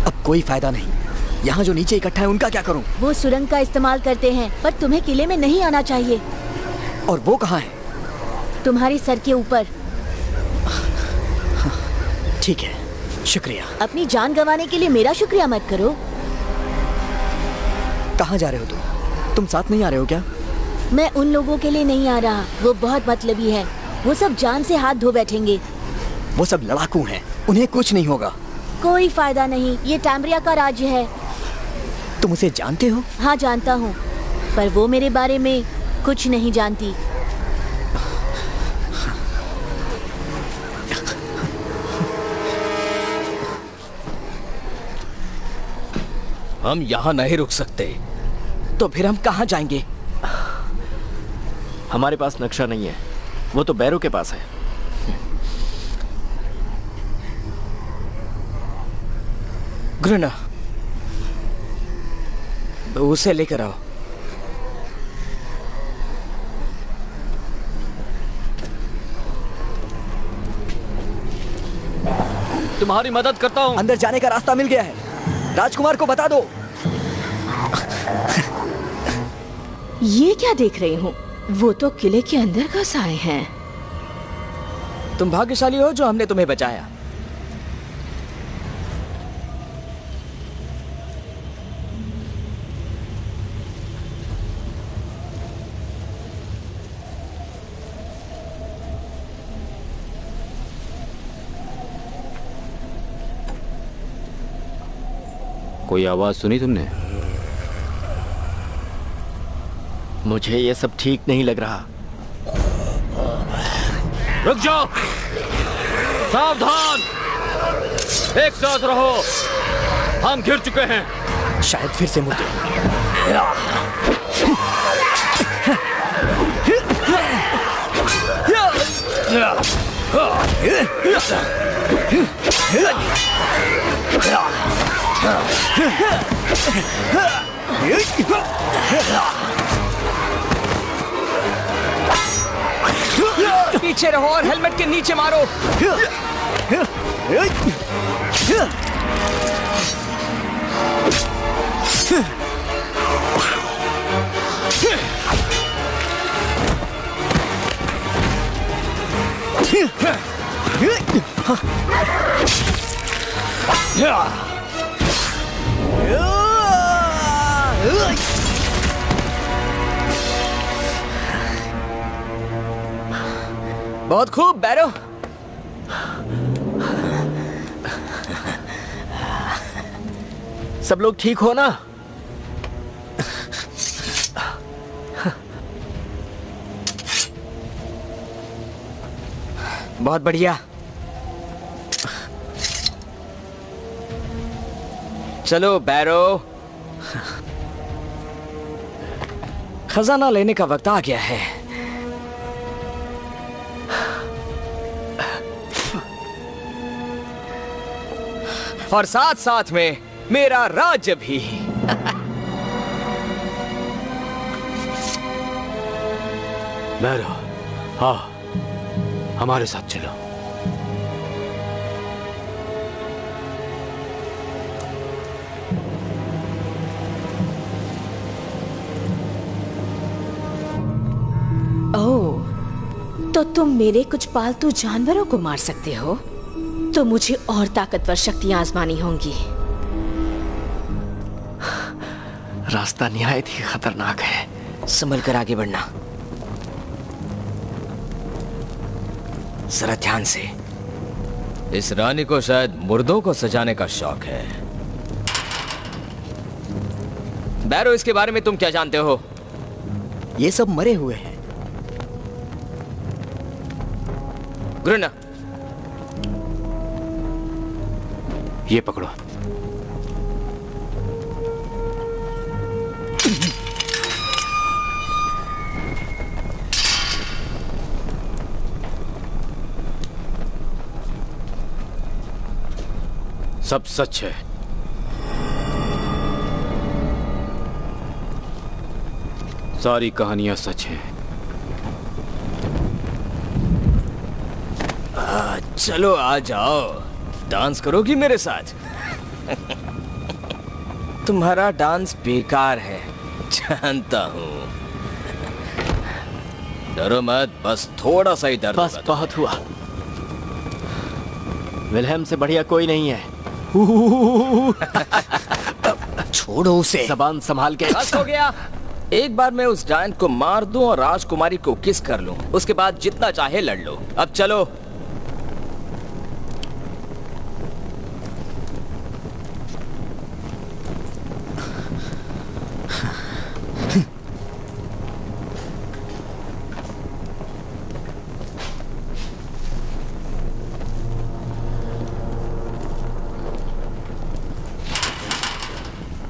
अब कोई फायदा नहीं। यहाँ जो नीचे इकट्ठा है उनका क्या करूँ? वो सुरंग का इस्तेमाल करते हैं, पर तुम्हें किले में नहीं आना चाहिए। और वो कहाँ है? तुम्हारे सर के ऊपर। ठीक है, शुक्रिया। अपनी जान गंवाने के लिए मेरा शुक्रिया मत करो। कहाँ जा रहे हो तुम साथ नहीं आ रहे हो क्या? मैं उन लोगों के लिए नहीं आ रहा, वो बहुत मतलबी है। वो सब जान से हाथ धो बैठेंगे। वो सब लड़ाकू हैं, उन्हें कुछ नहीं होगा। कोई फायदा नहीं, ये टैम्ब्रिया का राज्य है। तुम उसे जानते हो? हाँ जानता हूँ, पर वो मेरे बारे में कुछ नहीं जानती। हम यहाँ नहीं रुक सकते, तो फिर हम कहाँ जाएंगे? हमारे पास नक्शा नहीं है, वो तो बैरो के पास है। ग्रुना, उसे लेकर आओ। तुम्हारी मदद करता हूँ। अंदर जाने का रास्ता मिल गया है, राजकुमार को बता दो। ये क्या देख रही हूँ? वो तो किले के अंदर घुस आए हैं। तुम भाग्यशाली हो जो हमने तुम्हें बचाया। कोई आवाज सुनी तुमने? मुझे ये सब ठीक नहीं लग रहा। रुक जाओ, सावधान, एक साथ रहो। हम घिर चुके हैं। शायद फिर से मुर्दे। पीछे रहो और हेलमेट के नीचे मारो। बहुत खूब बैरो। सब लोग ठीक हो ना? बहुत बढ़िया। चलो बैरो, खजाना लेने का वक्त आ गया है। और साथ साथ में मेरा राज्य भी। बैरो, हाँ, हमारे साथ चलो। ओह, तो तुम मेरे कुछ पालतू जानवरों को मार सकते हो? तो मुझे और ताकतवर शक्तियां आजमानी होंगी। रास्ता निहायत ही खतरनाक है। संभल कर आगे बढ़ना, जरा ध्यान से। इस रानी को शायद मुर्दों को सजाने का शौक है। बैरो, इसके बारे में तुम क्या जानते हो? ये सब मरे हुए हैं। ग्रुना, ये पकड़ो। सब सच है। सारी कहानियां सच हैं। चलो आ जाओ, डांस करोगी मेरे साथ? तुम्हारा डांस बेकार है, जानता हूं। डरो मत, बस थोड़ा सा ही दर्द बस बहुत हुआ। विल्हेम से बढ़िया कोई नहीं है। छोड़ो उसे। जबान संभाल के। बस हो गया। एक बार मैं उस जायंट को मार दूं और राजकुमारी को किस कर लूं, उसके बाद जितना चाहे लड़ लो। अब चलो।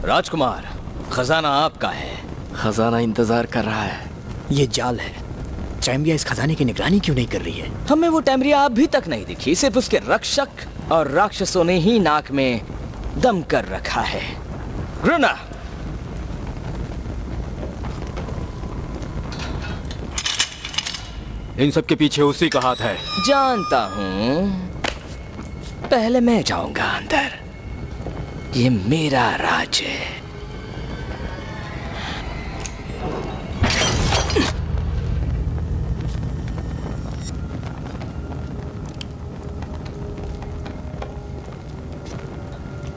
राजकुमार, खजाना आपका है। खजाना इंतजार कर रहा है। ये जाल है। चैम्बिया इस खजाने की निगरानी क्यों नहीं कर रही है? हमें वो टैम्ब्रिया अभी तक नहीं दिखी। सिर्फ उसके रक्षक और राक्षसों ने ही नाक में दम कर रखा है। ग्रुना, इन सब के पीछे उसी का हाथ है। जानता हूं। पहले मैं जाऊंगा अंदर। ये मेरा राज है।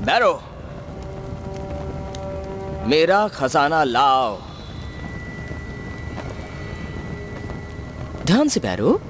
बैरो, मेरा खजाना लाओ। ध्यान से बैरो।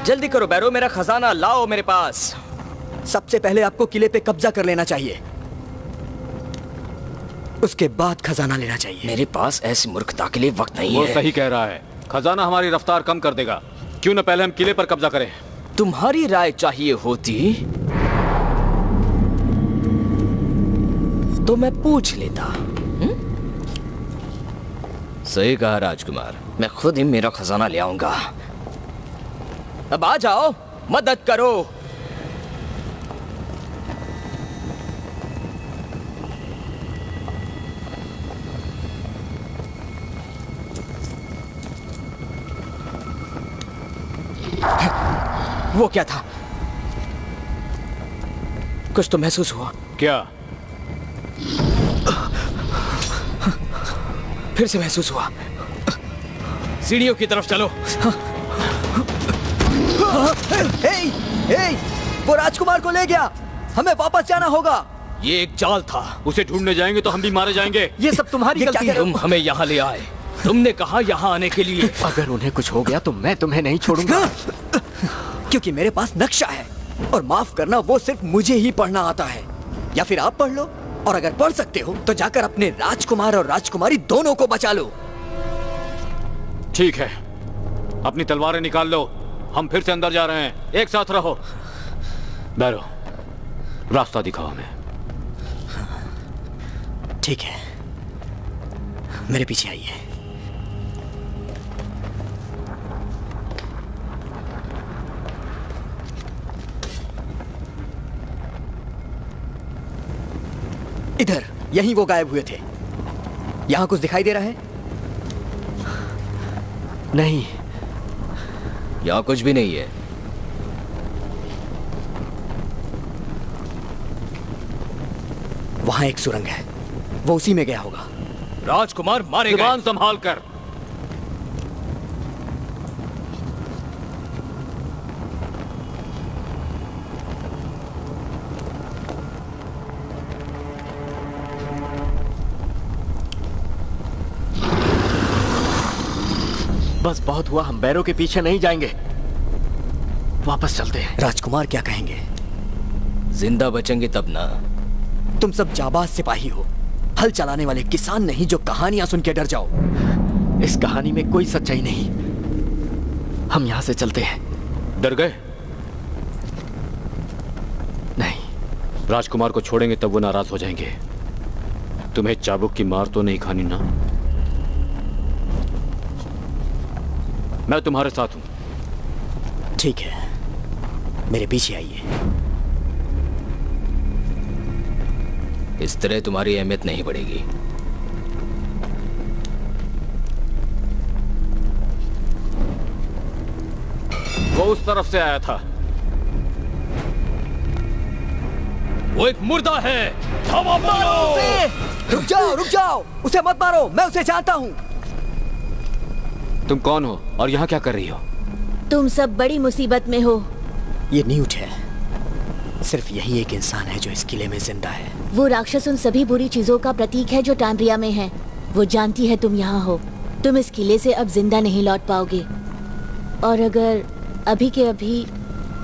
जल्दी करो बैरो, मेरा खजाना लाओ मेरे पास। सबसे पहले आपको किले पे कब्जा कर लेना चाहिए, उसके बाद खजाना लेना चाहिए। मेरे पास ऐसी मूर्खता के लिए वक्त नहीं वो है। सही कह रहा है। खजाना हमारी रफ्तार कम कर देगा। क्यों न पहले हम किले पर कब्जा करें? तुम्हारी राय चाहिए होती तो मैं पूछ लेता। सही कहा राजकुमार, मैं खुद ही मेरा खजाना ले आऊंगा। अब आ जाओ, मदद करो। वो क्या था? कुछ तो महसूस हुआ। क्या? फिर से महसूस हुआ। सीढ़ियों की तरफ चलो। वो राजकुमार को ले गया। हमें वापस जाना होगा। ये एक जाल था। उसे ढूंढने जाएंगे तो हम भी मारे जाएंगे। ये सब तुम्हारी गलती है। तुम हमें यहाँ ले आए। तुमने कहा यहाँ आने के लिए। अगर उन्हें कुछ हो गया तो मैं तुम्हें नहीं छोड़ूंगा। क्योंकि मेरे पास नक्शा है, और माफ करना, वो सिर्फ मुझे ही पढ़ना आता है। या फिर आप पढ़ लो, और अगर पढ़ सकते हो तो जाकर अपने राजकुमार और राजकुमारी दोनों को बचा लो। ठीक है, अपनी तलवारें निकाल लो। हम फिर से अंदर जा रहे हैं। एक साथ रहो। बैरो, रास्ता दिखाओ हमें। ठीक है, मेरे पीछे आइए। इधर, यहीं वो गायब हुए थे। यहां कुछ दिखाई दे रहा है? नहीं, यहाँ कुछ भी नहीं है। वहाँ एक सुरंग है, वो उसी में गया होगा। राजकुमार मारे गए। जुबान संभाल कर। बस बहुत हुआ, हम बैरों के पीछे नहीं जाएंगे, वापस चलते हैं। राजकुमार क्या कहेंगे? जिंदा बचेंगे तब ना। तुम सब जाबाज सिपाही हो, हल चलाने वाले किसान नहीं जो कहानियां सुन के डर जाओ। इस कहानी में कोई सच्चाई नहीं, हम यहां से चलते हैं। डर गए? नहीं। राजकुमार को छोड़ेंगे तब वो नाराज हो जाएंगे। तुम्हें चाबुक की मार तो नहीं खानी ना? मैं तुम्हारे साथ हूं। ठीक है, मेरे पीछे आइए। इस तरह तुम्हारी अहमियत नहीं बढ़ेगी। वो उस तरफ से आया था। वो एक मुर्दा है। धावा बोलो। रुक जाओ, उसे मत मारो, मैं उसे जानता हूँ। तुम कौन हो और यहाँ क्या कर रही हो? तुम सब बड़ी मुसीबत में हो। ये न्यूट है, सिर्फ यही एक इंसान है जो इस किले में जिंदा है। वो राक्षस उन सभी बुरी चीजों का प्रतीक है जो टाम्ब्रिया में है। वो जानती है तुम यहाँ हो। तुम इस किले से अब जिंदा नहीं लौट पाओगे, और अगर अभी के अभी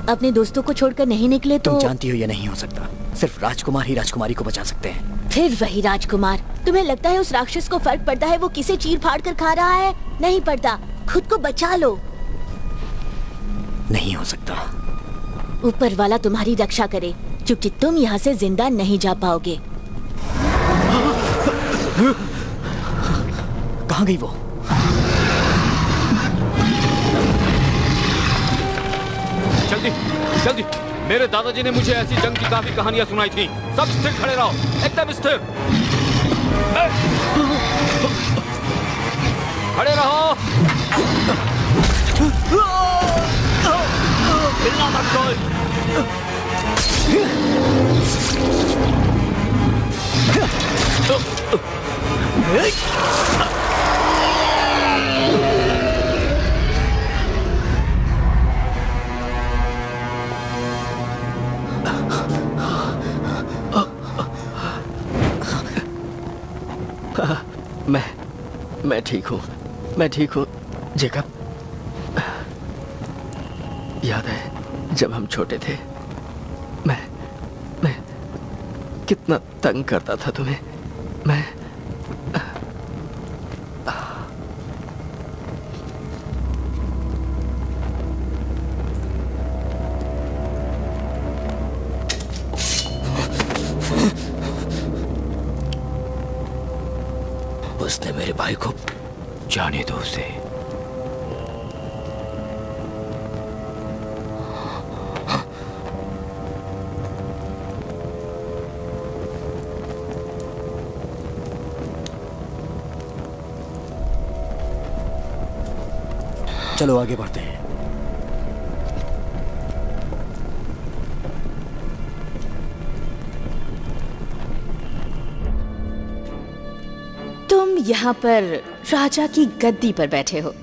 अपने दोस्तों को छोड़कर नहीं निकले तो। तुम जानती हो ये नहीं हो सकता, सिर्फ राजकुमार ही राजकुमारी को बचा सकते हैं। फिर वही राजकुमार। तुम्हें लगता है उस राक्षस को फर्क पड़ता है वो किसे चीर फाड़ कर खा रहा है? नहीं पड़ता। खुद को बचा लो। नहीं हो सकता। ऊपर वाला तुम्हारी रक्षा करे, क्योंकि तुम यहाँ से जिंदा नहीं जा पाओगे। कहाँ गई वो? जल्दी जल्दी, मेरे दादाजी ने मुझे ऐसी जंग की काफी कहानियां सुनाई थी। सब स्थिर खड़े रहो, एकदम स्थिर। खड़े रहो। हिलना मत कोई। मैं ठीक हूँ, मैं ठीक हूँ जेकब। याद है जब हम छोटे थे, मैं कितना तंग करता था तुम्हें। मैं उसने मेरे भाई को। जाने दो उसे। चलो आगे बढ़ते हैं। तुम यहाँ पर राजा की गद्दी पर बैठे हो।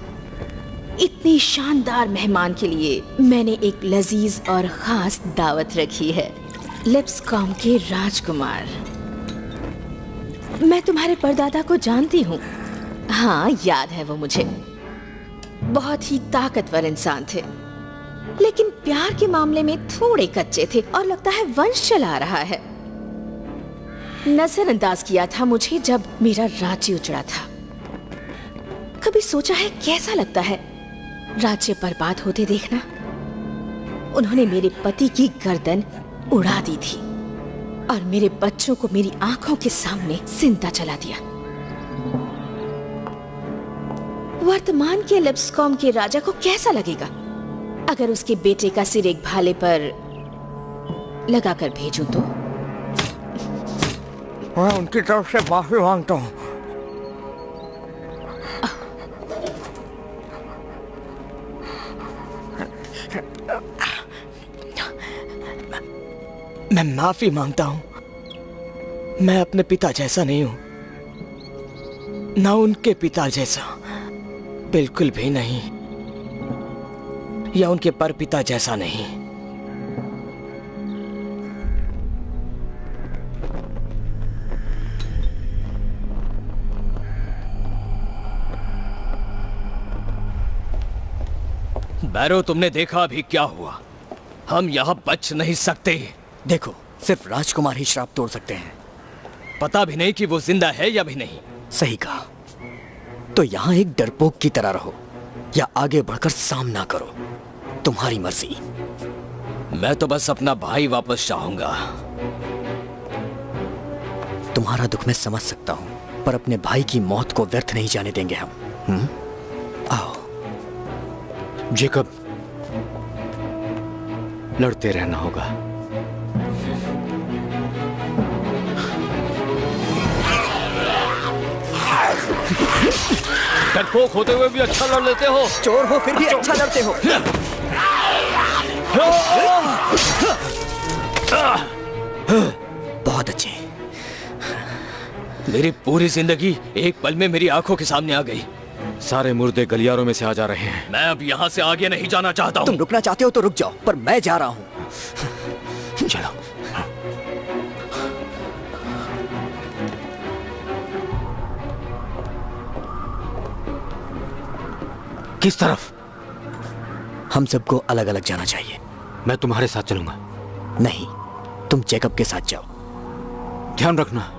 इतनी शानदार मेहमान के लिए मैंने एक लजीज और खास दावत रखी है। लिप्सकॉम के राजकुमार, मैं तुम्हारे परदादा को जानती हूँ। हाँ, याद है वो मुझे। बहुत ही ताकतवर इंसान थे, लेकिन प्यार के मामले में थोड़े कच्चे थे और लगता है वंश चला रहा है। नजरअंदाज किया था मुझे जब मेरा राज्य उजड़ा था। कभी सोचा है कैसा लगता है राज्य बर्बाद होते देखना? उन्होंने मेरे पति की गर्दन उड़ा दी थी और मेरे बच्चों को मेरी आंखों के सामने जिंदा जला दिया। वर्तमान के लिप्सकॉम के राजा को कैसा लगेगा अगर उसके बेटे का सिर एक भाले पर लगाकर भेजूं तो? मैं उनकी तरफ से माफी मांगता हूँ। मैं माफी मांगता हूँ। मैं अपने पिता जैसा नहीं हूं, ना उनके पिता जैसा, बिल्कुल भी नहीं, या उनके परपिता जैसा नहीं। बैरो, तुमने देखा अभी क्या हुआ। हम यहाँ बच नहीं सकते। देखो, सिर्फ राजकुमार ही श्राप तोड़ सकते हैं। पता भी नहीं कि वो जिंदा है या भी नहीं। सही कहा। तो यहाँ एक डरपोक की तरह रहो या आगे बढ़कर सामना करो, तुम्हारी मर्जी। मैं तो बस अपना भाई वापस चाहूंगा। तुम्हारा दुख मैं समझ सकता हूँ, पर अपने भाई की मौत को व्यर्थ नहीं जाने देंगे हम। आओ। जेकब, लड़ते रहना होगा। डरपोक होते हुए भी अच्छा लड़ लेते हो। चोर हो फिर भी अच्छा लड़ते हो। बहुत अच्छे। मेरी पूरी जिंदगी एक पल में मेरी आंखों के सामने आ गई। सारे मुर्दे गलियारों में से आ जा रहे हैं। मैं अब यहाँ से आगे नहीं जाना चाहता हूँ। तुम रुकना चाहते हो तो रुक जाओ, पर मैं जा रहा हूँ। चलो। किस तरफ? हम सबको अलग अलग जाना चाहिए। मैं तुम्हारे साथ चलूंगा। नहीं, तुम जेकब के साथ जाओ। ध्यान रखना।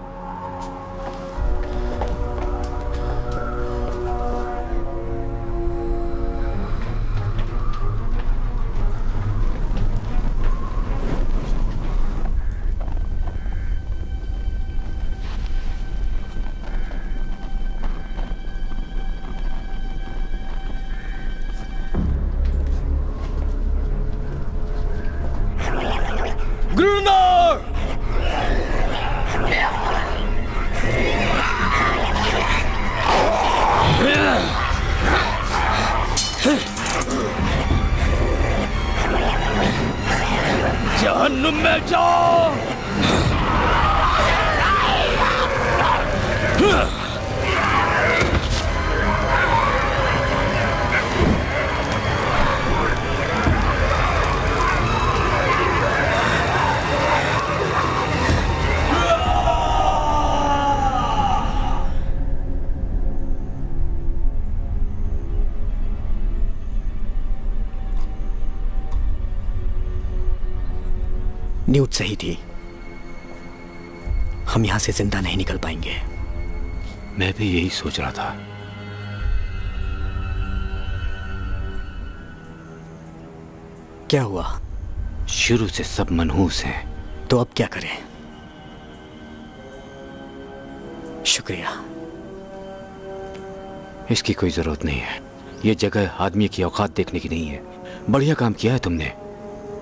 जहन्नुम में जाओ। न्यूट सही थी, हम यहां से जिंदा नहीं निकल पाएंगे। मैं भी यही सोच रहा था। क्या हुआ? शुरू से सब मनहूस हैं। तो अब क्या करें? शुक्रिया। इसकी कोई जरूरत नहीं है। ये जगह आदमी की औकात देखने की नहीं है। बढ़िया काम किया है तुमने।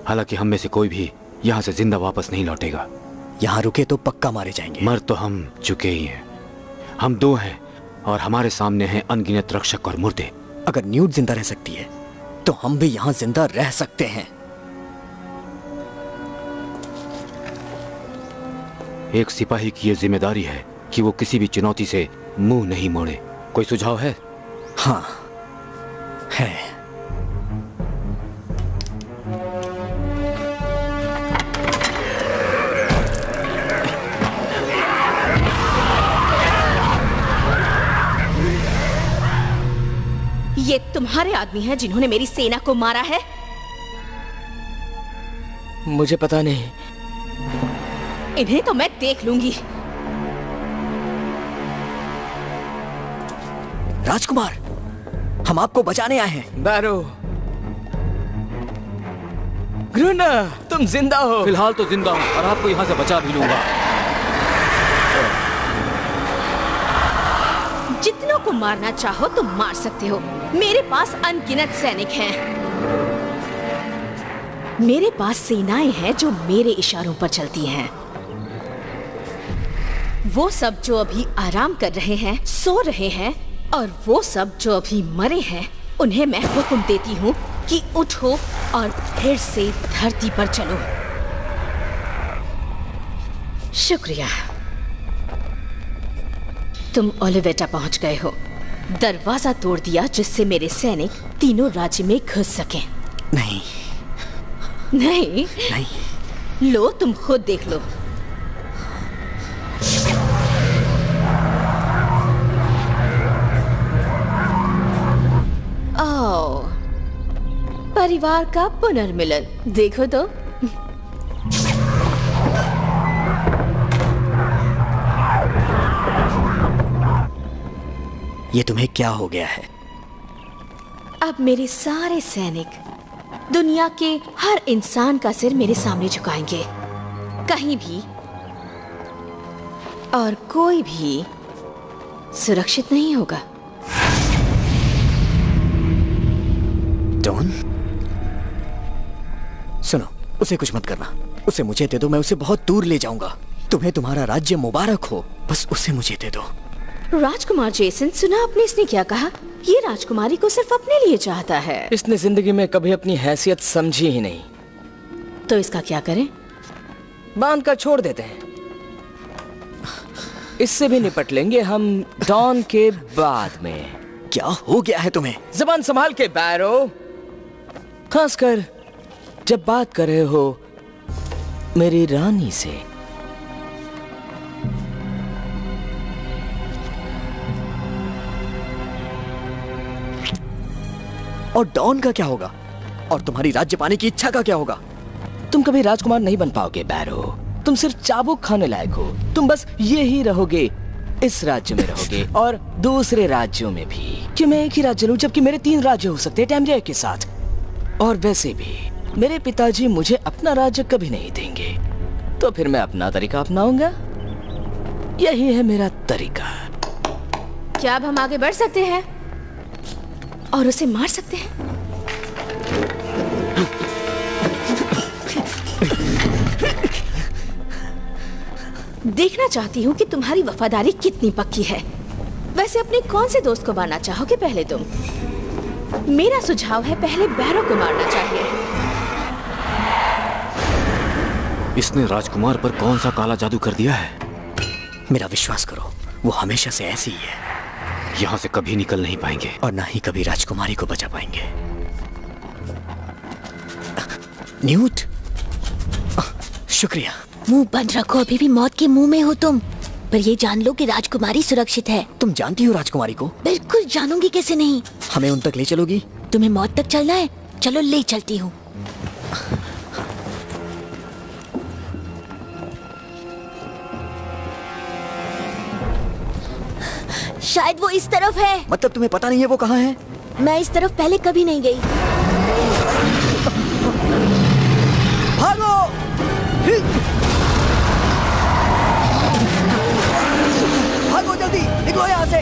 हालांकि हम में से कोई भी यहाँ से जिंदा वापस नहीं लौटेगा। यहाँ रुके तो पक्का मारे जाएंगे। मर तो हम चुके ही हैं। हम दो हैं और हमारे सामने हैं अनगिनत रक्षक और मुर्दे। अगर न्यूट जिंदा रह सकती है तो हम भी यहाँ जिंदा रह सकते हैं। एक सिपाही की यह जिम्मेदारी है कि वो किसी भी चुनौती से मुंह नहीं मोड़े। कोई सुझाव है? हाँ है। ये तुम्हारे आदमी हैं जिन्होंने मेरी सेना को मारा है? मुझे पता नहीं। इन्हें तो मैं देख लूंगी। राजकुमार, हम आपको बचाने आए हैं। बैरो, ग्रुना, तुम जिंदा हो। फिलहाल तो जिंदा हूं और आपको यहां से बचा भी लूंगा। जितनों को मारना चाहो तुम मार सकते हो। मेरे पास अनगिनत सैनिक हैं। मेरे पास सेनाएं हैं जो मेरे इशारों पर चलती हैं। वो सब जो अभी आराम कर रहे हैं, सो रहे हैं, और वो सब जो अभी मरे हैं, उन्हें मैं हुक्म देती हूँ कि उठो और फिर से धरती पर चलो। शुक्रिया। तुम ओलिवेटा पहुंच गए हो। दरवाजा तोड़ दिया जिससे मेरे सैनिक तीनों राज्य में घुस सकें। नहीं नहीं नहीं, लो तुम खुद देख लो। आओ, परिवार का पुनर्मिलन देखो तो। ये तुम्हें क्या हो गया है? अब मेरे सारे सैनिक दुनिया के हर इंसान का सिर मेरे सामने झुकाएंगे, कहीं भी और कोई भी सुरक्षित नहीं होगा। डॉन, सुनो, उसे कुछ मत करना। उसे मुझे दे दो, मैं उसे बहुत दूर ले जाऊंगा। तुम्हें तुम्हारा राज्य मुबारक हो, बस उसे मुझे दे दो। राजकुमार जेसन, सुना आपने इसने क्या कहा? ये राजकुमारी को सिर्फ अपने लिए चाहता है। इसने जिंदगी में कभी अपनी हैसियत समझी ही नहीं। तो इसका क्या करें? बांध कर छोड़ देते हैं। इससे भी निपट लेंगे हम डॉन के बाद में। क्या हो गया है तुम्हें? जबान संभाल के बैरो, खासकर जब बात कर रहे हो मेरी रानी से। और डॉन का क्या होगा? और तुम्हारी राज्य पाने की इच्छा का क्या होगा? तुम कभी राजकुमार नहीं बन पाओगे बैरो। तुम सिर्फ चाबुक खाने लायक हो। तुम बस ये ही रहोगे, इस राज्य में रहोगे और दूसरे राज्यों में भी। क्यों मैं एक ही राज्य लूं जबकि मेरे 3 राज्य हो सकते हैं टैम्ब्रिया के साथ। और वैसे भी मेरे पिताजी मुझे अपना राज्य कभी नहीं देंगे, तो फिर मैं अपना तरीका अपनाऊंगा। यही है मेरा तरीका। क्या अब हम आगे बढ़ सकते हैं और उसे मार सकते हैं? देखना चाहती हूँ कि तुम्हारी वफादारी कितनी पक्की है। वैसे अपने कौन से दोस्त को मारना चाहोगे पहले तुम? मेरा सुझाव है पहले बैरो को मारना चाहिए। इसने राजकुमार पर कौन सा काला जादू कर दिया है? मेरा विश्वास करो, वो हमेशा से ऐसी ही है। यहाँ से कभी निकल नहीं पाएंगे और ना ही कभी राजकुमारी को बचा पाएंगे। न्यूट, शुक्रिया। मुंह बंद रखो, अभी भी मौत के मुंह में हो तुम। पर ये जान लो कि राजकुमारी सुरक्षित है। तुम जानती हो राजकुमारी को? बिल्कुल जानूंगी, कैसे नहीं। हमें उन तक ले चलोगी? तुम्हें मौत तक चलना है? चलो ले चलती हूँ। शायद वो इस तरफ है। मतलब तुम्हें पता नहीं है वो कहाँ है? मैं इस तरफ पहले कभी नहीं गई। भागो! भागो जल्दी, निकलो यहाँ से।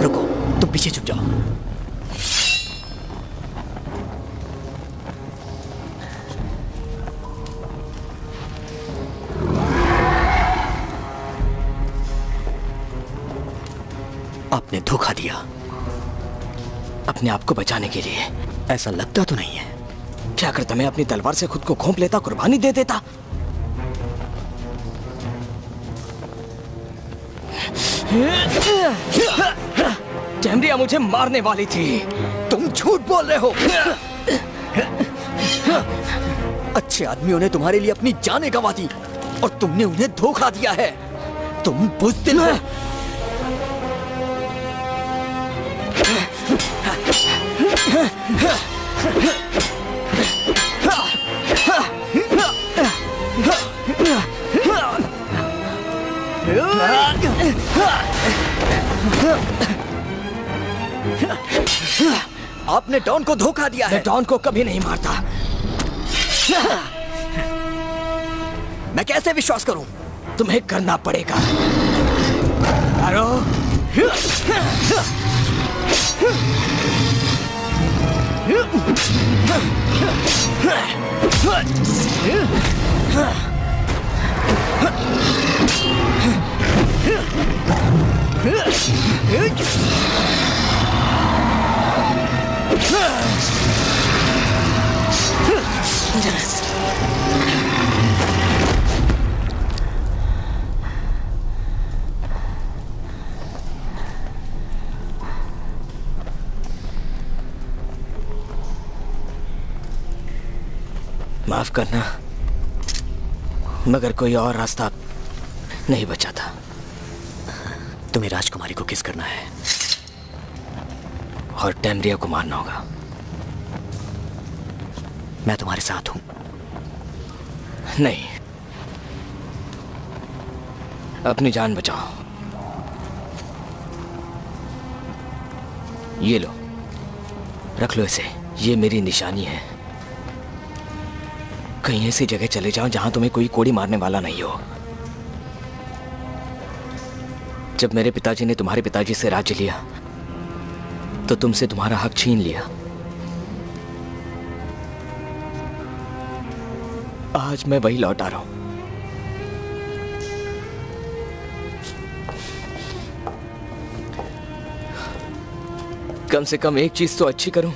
रुको, तुम पीछे छुप जाओ। आपने धोखा दिया अपने आप को बचाने के लिए। ऐसा लगता तो नहीं है। क्या करता मैं अपनी तलवार से खुद को घोंप लेता, कुर्बानी दे देता। टैम्ब्रिया मुझे मारने वाली थी। तुम झूठ बोल रहे हो। अच्छे आदमियों ने तुम्हारे लिए अपनी जानें गंवा दी और तुमने उन्हें धोखा दिया है। तुम बुज़दिल हो। आपने डॉन को धोखा दिया है। मैं डॉन को कभी नहीं मारता। मैं कैसे विश्वास करूं? तुम्हें करना पड़ेगा। अरो माफ करना, मगर कोई और रास्ता नहीं बचा था। तुम्हें राजकुमारी को किस करना है और टैम्ब्रिया को मारना होगा। मैं तुम्हारे साथ हूं। नहीं, अपनी जान बचाओ। ये लो, रख लो इसे। ये मेरी निशानी है। कहीं ऐसी जगह चले जाओ जहां तुम्हें कोई कोड़ी मारने वाला नहीं हो। जब मेरे पिताजी ने तुम्हारे पिताजी से राज्य लिया तो तुमसे तुम्हारा हक छीन लिया। आज मैं वही लौटा रहा हूं। कम से कम एक चीज तो अच्छी करूं।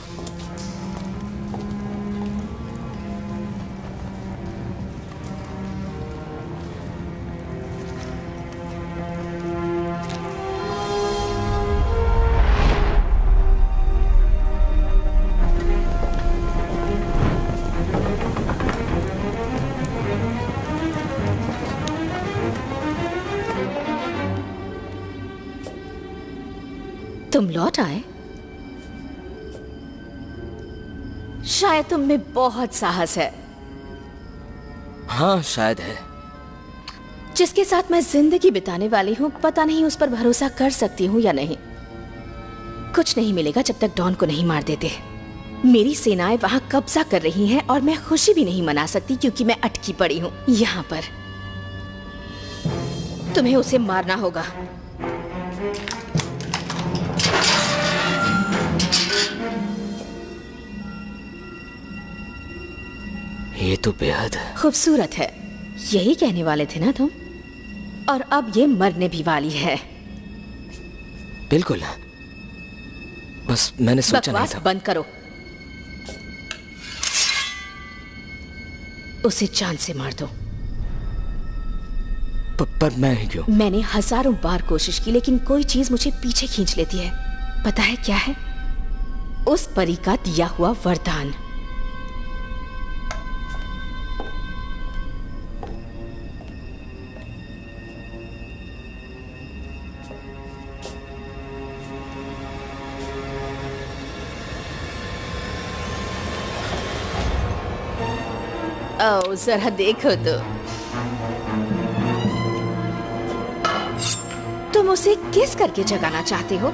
तुम लौट आए? शायद तुम में बहुत साहस है। हाँ, शायद है। जिसके साथ मैं जिंदगी बिताने वाली हूँ, पता नहीं उस पर भरोसा कर सकती हूँ या नहीं। कुछ नहीं मिलेगा जब तक डॉन को नहीं मार देते। मेरी सेनाएं वहां कब्जा कर रही हैं और मैं खुशी भी नहीं मना सकती क्योंकि मैं अटकी पड़ी हूँ यहाँ पर। तुम्हें उसे मारना होगा। ये तो बेहद खूबसूरत है, यही कहने वाले थे ना तुम? और अब ये मरने भी वाली है। बिल्कुल, बस मैंने सोचा नहीं था। बंद करो। उसे जान से मार दो। पर मैं क्यों? मैंने हजारों बार कोशिश की लेकिन कोई चीज मुझे पीछे खींच लेती है। पता है क्या है? उस परी का दिया हुआ वरदान। ओ, जरा देखो तो। तुम उसे किस करके जगाना चाहते हो,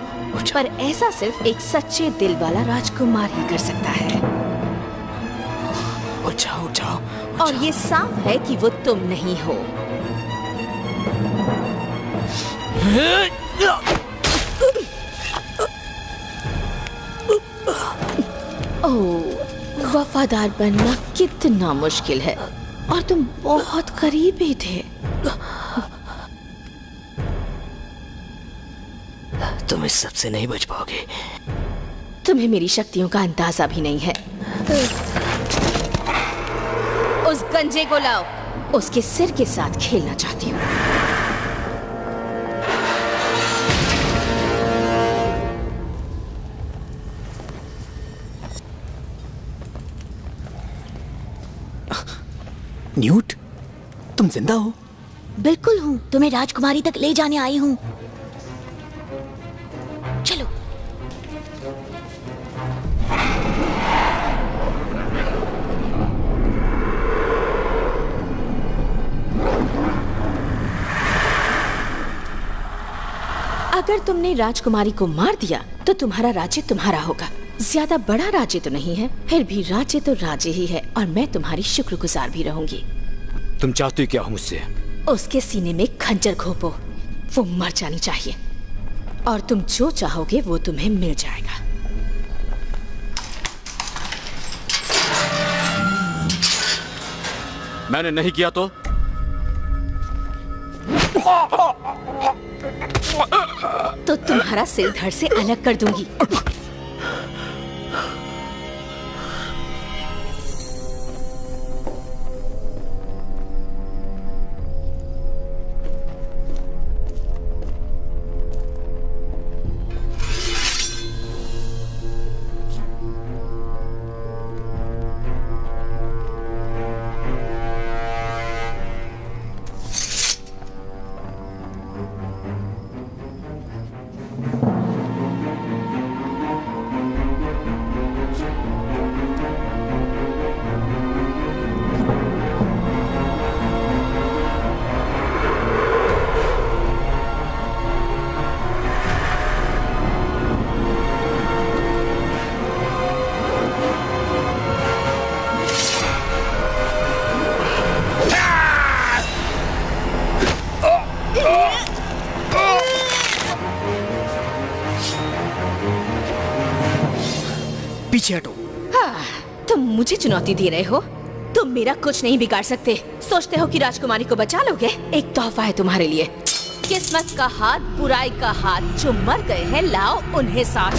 पर ऐसा सिर्फ एक सच्चे दिल वाला राजकुमार ही कर सकता है। उठ जाओ, उठ जाओ, उठ और जाओ। ये साफ है कि वो तुम नहीं हो। ओह, वफादार बनना कितना मुश्किल है और तुम बहुत करीबी थे। तुम इस सबसे नहीं बच पाओगे। तुम्हें मेरी शक्तियों का अंदाजा भी नहीं है। उस गंजे को लाओ। उसके सिर के साथ खेलना चाहती हूँ। न्यूट, तुम जिंदा हो? बिल्कुल हूँ, तुम्हें राजकुमारी तक ले जाने आई हूँ। चलो। अगर तुमने राजकुमारी को मार दिया तो तुम्हारा राज्य तुम्हारा होगा। ज्यादा बड़ा राज्य तो नहीं है, फिर भी राज्य तो राज्य ही है और मैं तुम्हारी शुक्रगुजार भी रहूंगी। तुम चाहती क्या हो मुझसे? उसके सीने में खंजर घोंपो, वो मर जानी चाहिए और तुम जो चाहोगे वो तुम्हें मिल जाएगा। मैंने नहीं किया तो? तो तुम्हारा सिर धड़ से अलग कर दूंगी। पीछे हटो। हाँ, तुम मुझे चुनौती दे रहे हो? तुम मेरा कुछ नहीं बिगाड़ सकते। सोचते हो कि राजकुमारी को बचा लोगे? एक तोहफा है तुम्हारे लिए। किस्मत का हाथ, बुराई का हाथ, जो मर गए हैं लाओ उन्हें साथ।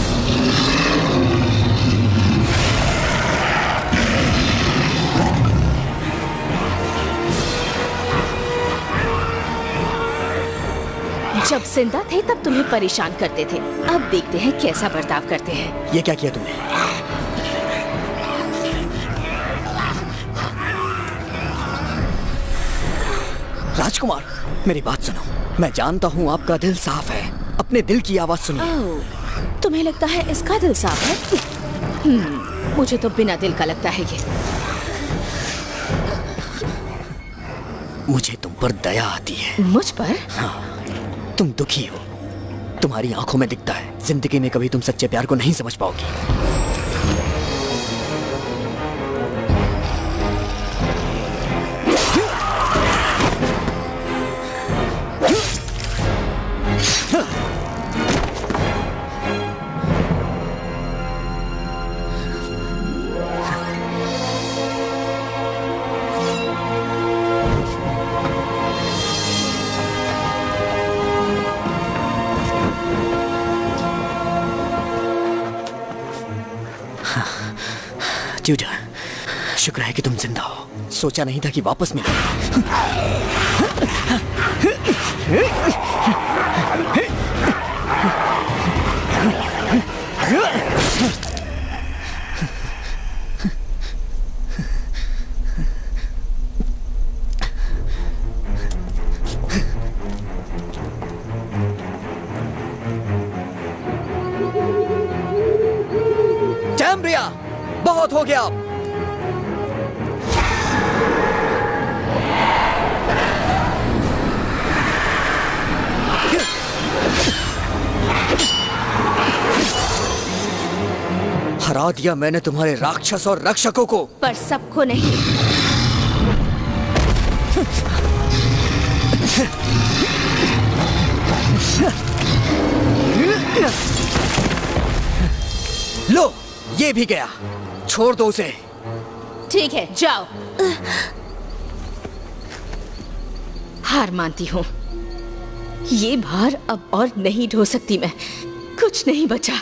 जब जिंदा थे तब तुम्हें परेशान करते थे, अब देखते हैं कैसा बर्ताव करते हैं। ये क्या किया तुमने? राजकुमार, मेरी बात सुनो। मैं जानता हूँ आपका दिल साफ है, अपने दिल की आवाज सुनिए। तुम्हें लगता है इसका दिल साफ है? मुझे तो बिना दिल का लगता है ये। मुझे तुम पर दया आती है। मुझ पर? हाँ, तुम दुखी हो, तुम्हारी आंखों में दिखता है। जिंदगी में कभी तुम सच्चे प्यार को नहीं समझ पाओगी। ट्यूडर, शुक्र है कि तुम जिंदा हो। सोचा नहीं था कि वापस मिलोगे। टैम्ब्रिया, बहुत हो गया अब। हरा दिया मैंने तुम्हारे राक्षस और रक्षकों को, पर सबको नहीं। लो, ये भी गया। छोड़ दो उसे। ठीक है, जाओ। हार मानती हूँ। ये भार अब और नहीं ढो सकती मैं। कुछ नहीं बचा।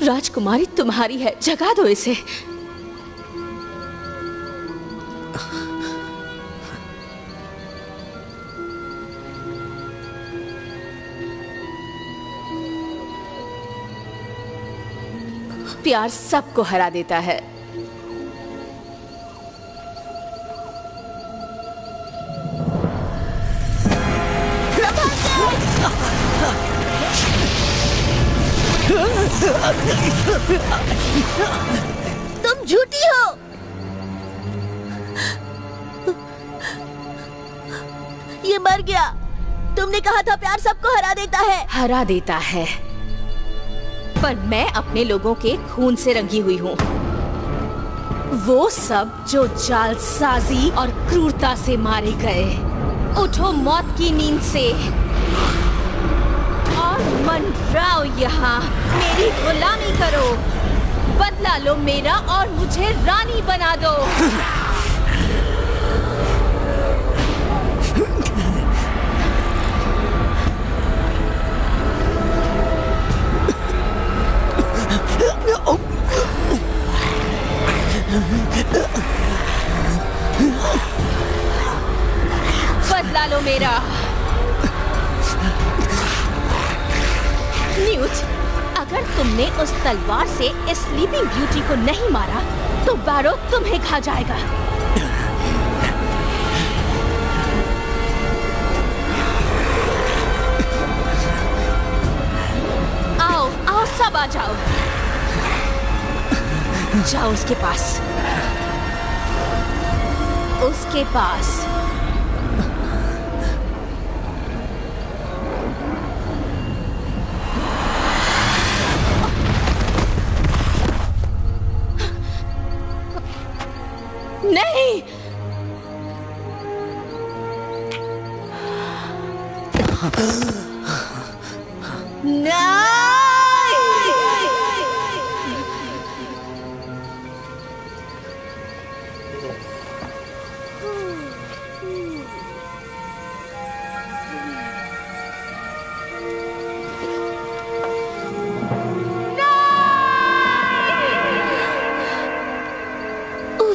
राजकुमारी तुम्हारी है, जगा दो इसे। प्यार सबको हरा देता है। तुम झूठी हो। ये मर गया। तुमने कहा था प्यार सबको हरा देता है। हरा देता है, पर मैं अपने लोगों के खून से रंगी हुई हूँ। वो सब जो जालसाजी और क्रूरता से मारे गए। उठो मौत की नींद से और मंडराओ यहाँ। मेरी गुलामी करो, बदला लो मेरा और मुझे रानी बना दो। तुमने उस तलवार से इस स्लीपिंग ब्यूटी को नहीं मारा तो बैरो तुम्हें खा जाएगा। आओ आओ सब आ जाओ। जाओ उसके पास, उसके पास। नहीं,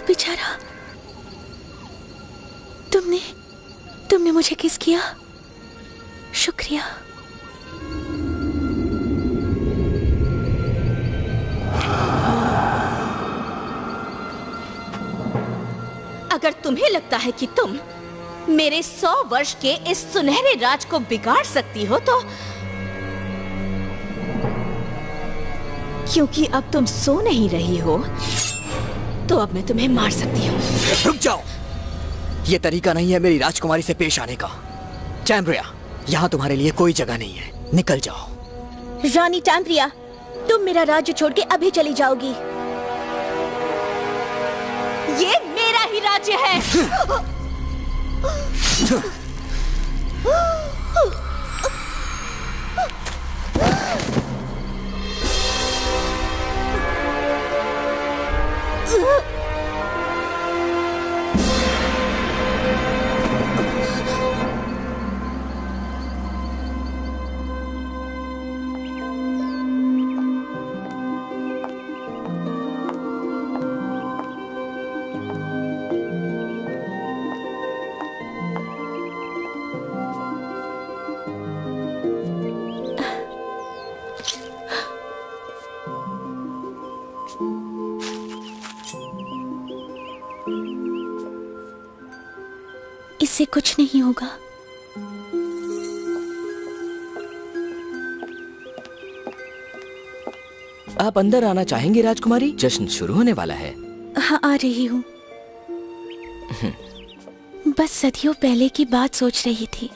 बेचारा, तुमने मुझे किस किया? शुक्रिया। अगर तुम्हें लगता है कि तुम मेरे 100 वर्ष के इस सुनहरे राज को बिगाड़ सकती हो तो क्योंकि अब तुम सो नहीं रही हो तो अब मैं तुम्हें मार सकती हूँ। रुक जाओ, ये तरीका नहीं है मेरी राजकुमारी से पेश आने का। टैम्ब्रिया, यहाँ तुम्हारे लिए कोई जगह नहीं है, निकल जाओ। रानी टैम्ब्रिया, तुम मेरा राज्य छोड़ के अभी चली जाओगी। ये मेरा ही राज्य है। इससे कुछ नहीं होगा। आप अंदर आना चाहेंगे राजकुमारी? जश्न शुरू होने वाला है। हाँ, आ रही हूँ। बस सदियों पहले की बात सोच रही थी।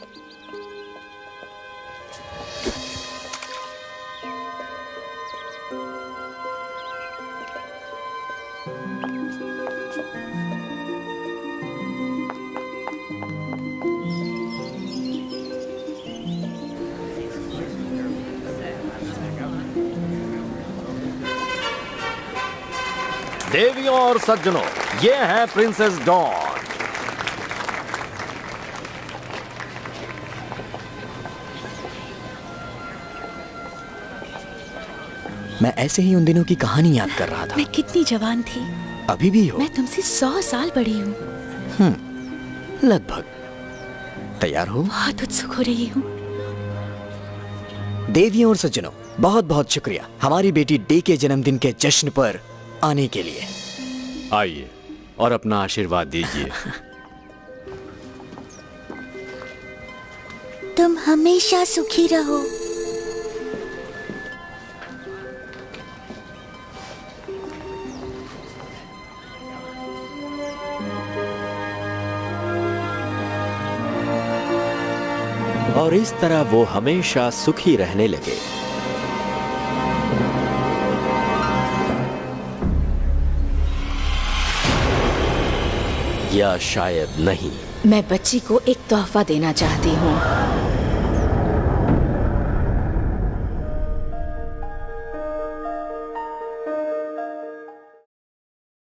देवियों और सज्जनों, ये है प्रिंसेस डॉन। मैं ऐसे ही उन दिनों की कहानी याद कर रहा था। मैं कितनी जवान थी। अभी भी हो? मैं तुमसे 100 साल बड़ी हूँ। लगभग। तैयार हो? बहुत उत्सुक हो रही हूँ। देवियों और सज्जनों, बहुत बहुत शुक्रिया हमारी बेटी डे के जन्मदिन के जश्न पर आने के लिए। आइए और अपना आशीर्वाद दीजिए। तुम हमेशा सुखी रहो। और इस तरह वो हमेशा सुखी रहने लगे। या शायद नहीं। मैं बच्ची को एक तोहफा देना चाहती हूँ।